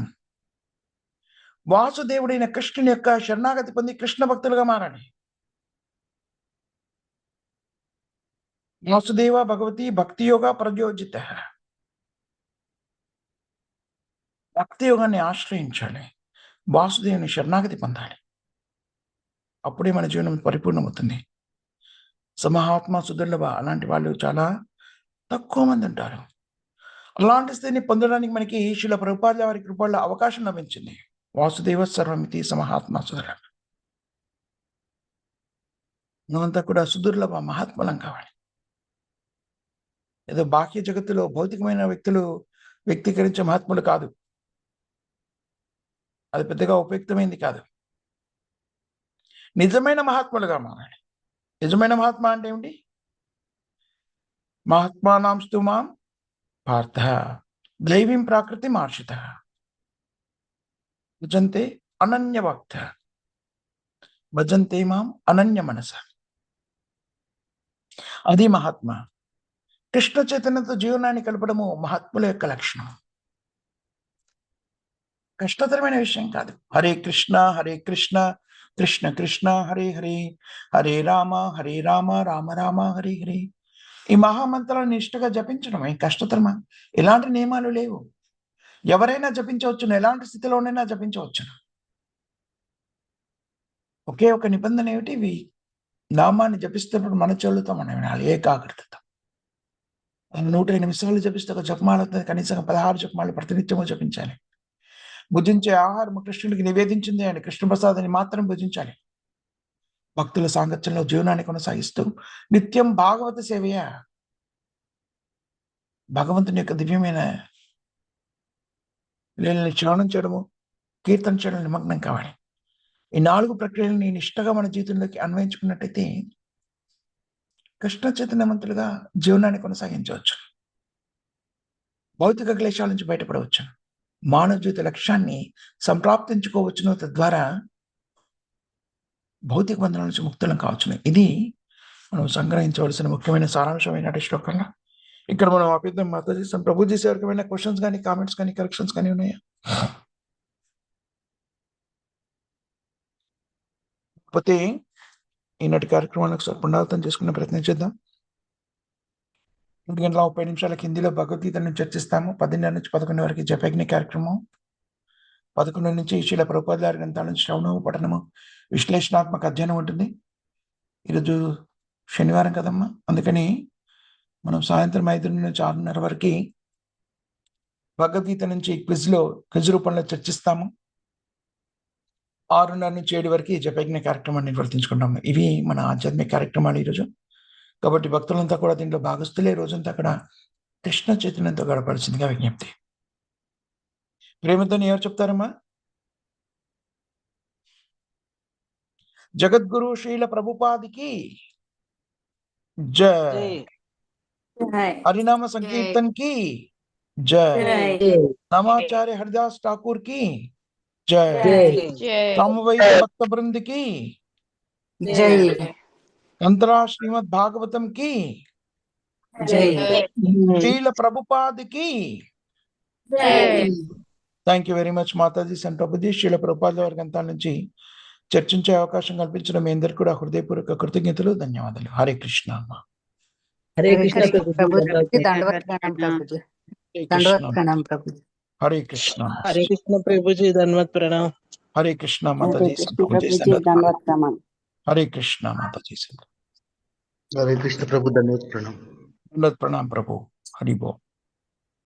వాసుదేవుడైన కృష్ణుని యొక్క శరణాగతి పొంది కృష్ణ భక్తులుగా మారాలి. వాసుదేవ భగవతి భక్తి యోగ ప్రయోజిత. భక్తి యోగాన్ని ఆశ్రయించాలి, వాసుదేవుని శరణాగతి పొందాలి. అప్పుడే మన జీవనం పరిపూర్ణమవుతుంది. సమహాత్మ సుదుర్లభ అలాంటి వాళ్ళు చాలా తక్కువ మంది ఉంటారు. అలాంటి స్థితిని పొందడానికి మనకి శ్రీల ప్రభుపాదుల వారి కృపల్లో అవకాశం లభించింది. వాసుదేవ సర్వమితి సమహాత్మ సుదుర్లభ. మనమంతా కూడా సుదుర్లభ మహాత్ములం కావాలి. ఏదో బాహ్య జగత్తులో భౌతికమైన వ్యక్తులు వ్యక్తీకరించే మహాత్ములు కాదు. అది పెద్దగా ఉపయుక్తమైంది కాదు. నిజమైన మహాత్ములుగా మారాలి. నిజమైన మహాత్మ అంటే ఏమిటి? మహాత్మానాం స్తుమాం పార్థ దైవీం ప్రాకృతి మార్షిత భజంతే అనన్య భక్త భజంతే మాం అనన్య మనస. అది మహాత్మ. కృష్ణ చైతన్యతో జీవనాన్ని కలపడము మహాత్ముల యొక్క లక్షణం. కష్టతరమైన విషయం కాదు. హరే కృష్ణ కృష్ణ కృష్ణ హరే హరే, హరే రామ రామ రామ హరే హరే. ఈ మహామంత్రాలను నిష్ఠగా జపించడం ఏం కష్టతరమా? ఎలాంటి నియమాలు లేవు. ఎవరైనా జపించవచ్చును, ఎలాంటి స్థితిలోనైనా జపించవచ్చును. ఒకే ఒక నిబంధన ఏమిటి? ఇవి నామాన్ని జపిస్తున్నప్పుడు మన చెవులతో మనం వినాలి, ఏకాగ్రతతో. 108 సార్లు జపిస్తే ఒక జపమాల కనీసం 16 జపమాలు ప్రతినిత్యము జపించాలి. భుజించే ఆహారం కృష్ణుడికి నివేదించింది అని కృష్ణ ప్రసాదాన్ని మాత్రం భుజించాలి. భక్తుల సాంగత్యంలో జీవనాన్ని కొనసాగిస్తూ నిత్యం భాగవత సేవయ, భగవంతుని యొక్క దివ్యమైన లీలని శ్రవణం చేయడము, కీర్తన చేయడం నిమగ్నం కావాలి. ఈ 4 ప్రక్రియలని నిష్ఠగా మన జీవితంలోకి అన్వయించుకున్నట్టయితే కృష్ణ చైతన్యవంతులుగా జీవనాన్ని కొనసాగించవచ్చు. భౌతిక క్లేశాల నుంచి బయటపడవచ్చు. మానవ జీవిత లక్ష్యాన్ని సంప్రాప్తించుకోవచ్చును. తద్వారా భౌతిక బంధనాల నుంచి ముక్తులం కావచ్చును. ఇది మనం సంగ్రహించవలసిన ముఖ్యమైన సారాంశమైన శ్లోకంలో. ఇక్కడ మనం ఆపిద్దాం. మాతాజీ ప్రభుజీ ఎవరికైనా క్వశ్చన్స్ కానీ, కామెంట్స్ కానీ, కరెక్షన్స్ కానీ ఉన్నాయా? కాకపోతే ఈనాటి కార్యక్రమాన్ని ఒకసారి పునరావృతం చేసుకునే ప్రయత్నం చేద్దాం. 2:30 హిందీలో భగవద్గీతను చర్చిస్తాము. 10:30 నుంచి 11 వరకు జపయజ్ఞ కార్యక్రమం. 11 నుంచి శ్రీల ప్రభుపాదుల వారి గ్రంథాల నుంచి శ్రవణము, పఠనము, విశ్లేషణాత్మక అధ్యయనం ఉంటుంది. ఈరోజు శనివారం కదమ్మా, అందుకని మనం సాయంత్రం 5 నుంచి 6:30 వరకు భగవద్గీత నుంచి క్విజ్ రూపంలో చర్చిస్తాము. 6:30 నుంచి 7 వరకు జపయజ్ఞ కార్యక్రమాన్ని నిర్వర్తించుకుంటాము. ఇవి మన ఆధ్యాత్మిక కార్యక్రమాలు ఈరోజు. కాబట్టి భక్తులంతా కూడా దీంట్లో భాగస్తులే. రోజంతా అక్కడ కృష్ణ చైతన్యంతో గడపాల్సిందిగా విజ్ఞప్తి. ప్రేమతో ఎవరు చెప్తారమ్మా? జగద్గురు శ్రీల ప్రభుపాదికి జై, హరినామ సంకీర్తన్ కి జై, నామాచార్య హరిదాస్ ఠాకూర్ కి జై, సామవేద భక్త బృంద की జై, अंतरा श्रीमद् भागवतम की జై, శ్రీల ప్రభుపాద్ की జై. Thank you very much Mataji and Prabhuji. Srila Prabhupada వారి గ్రంథాల నుంచి చర్చించే అవకాశం కల్పించడం మీ అందరికీ కూడా హృదయపూర్వక కృతజ్ఞతలు, ధన్యవాదాలు. హరే కృష్ణ అమ్మ. హరే కృష్ణ ప్రభుజీ, దండవత్ ప్రణాం ప్రభుజీ. దండవత్ ప్రణాం ప్రభుజీ. హరే కృష్ణ. హరే కృష్ణ ప్రభుజీ, ధన్యవాద్ ప్రణాం. హరే కృష్ణ మాతాజీ ప్రభుజీ. దండవత్ ప్రణాం. హరే కృష్ణ మాతాజీ. హరే కృష్ణ ప్రభు, ధన్యవాద్ ప్రణాం. ధన్యవాద్ ప్రణాం ప్రభు. హరి బోల్.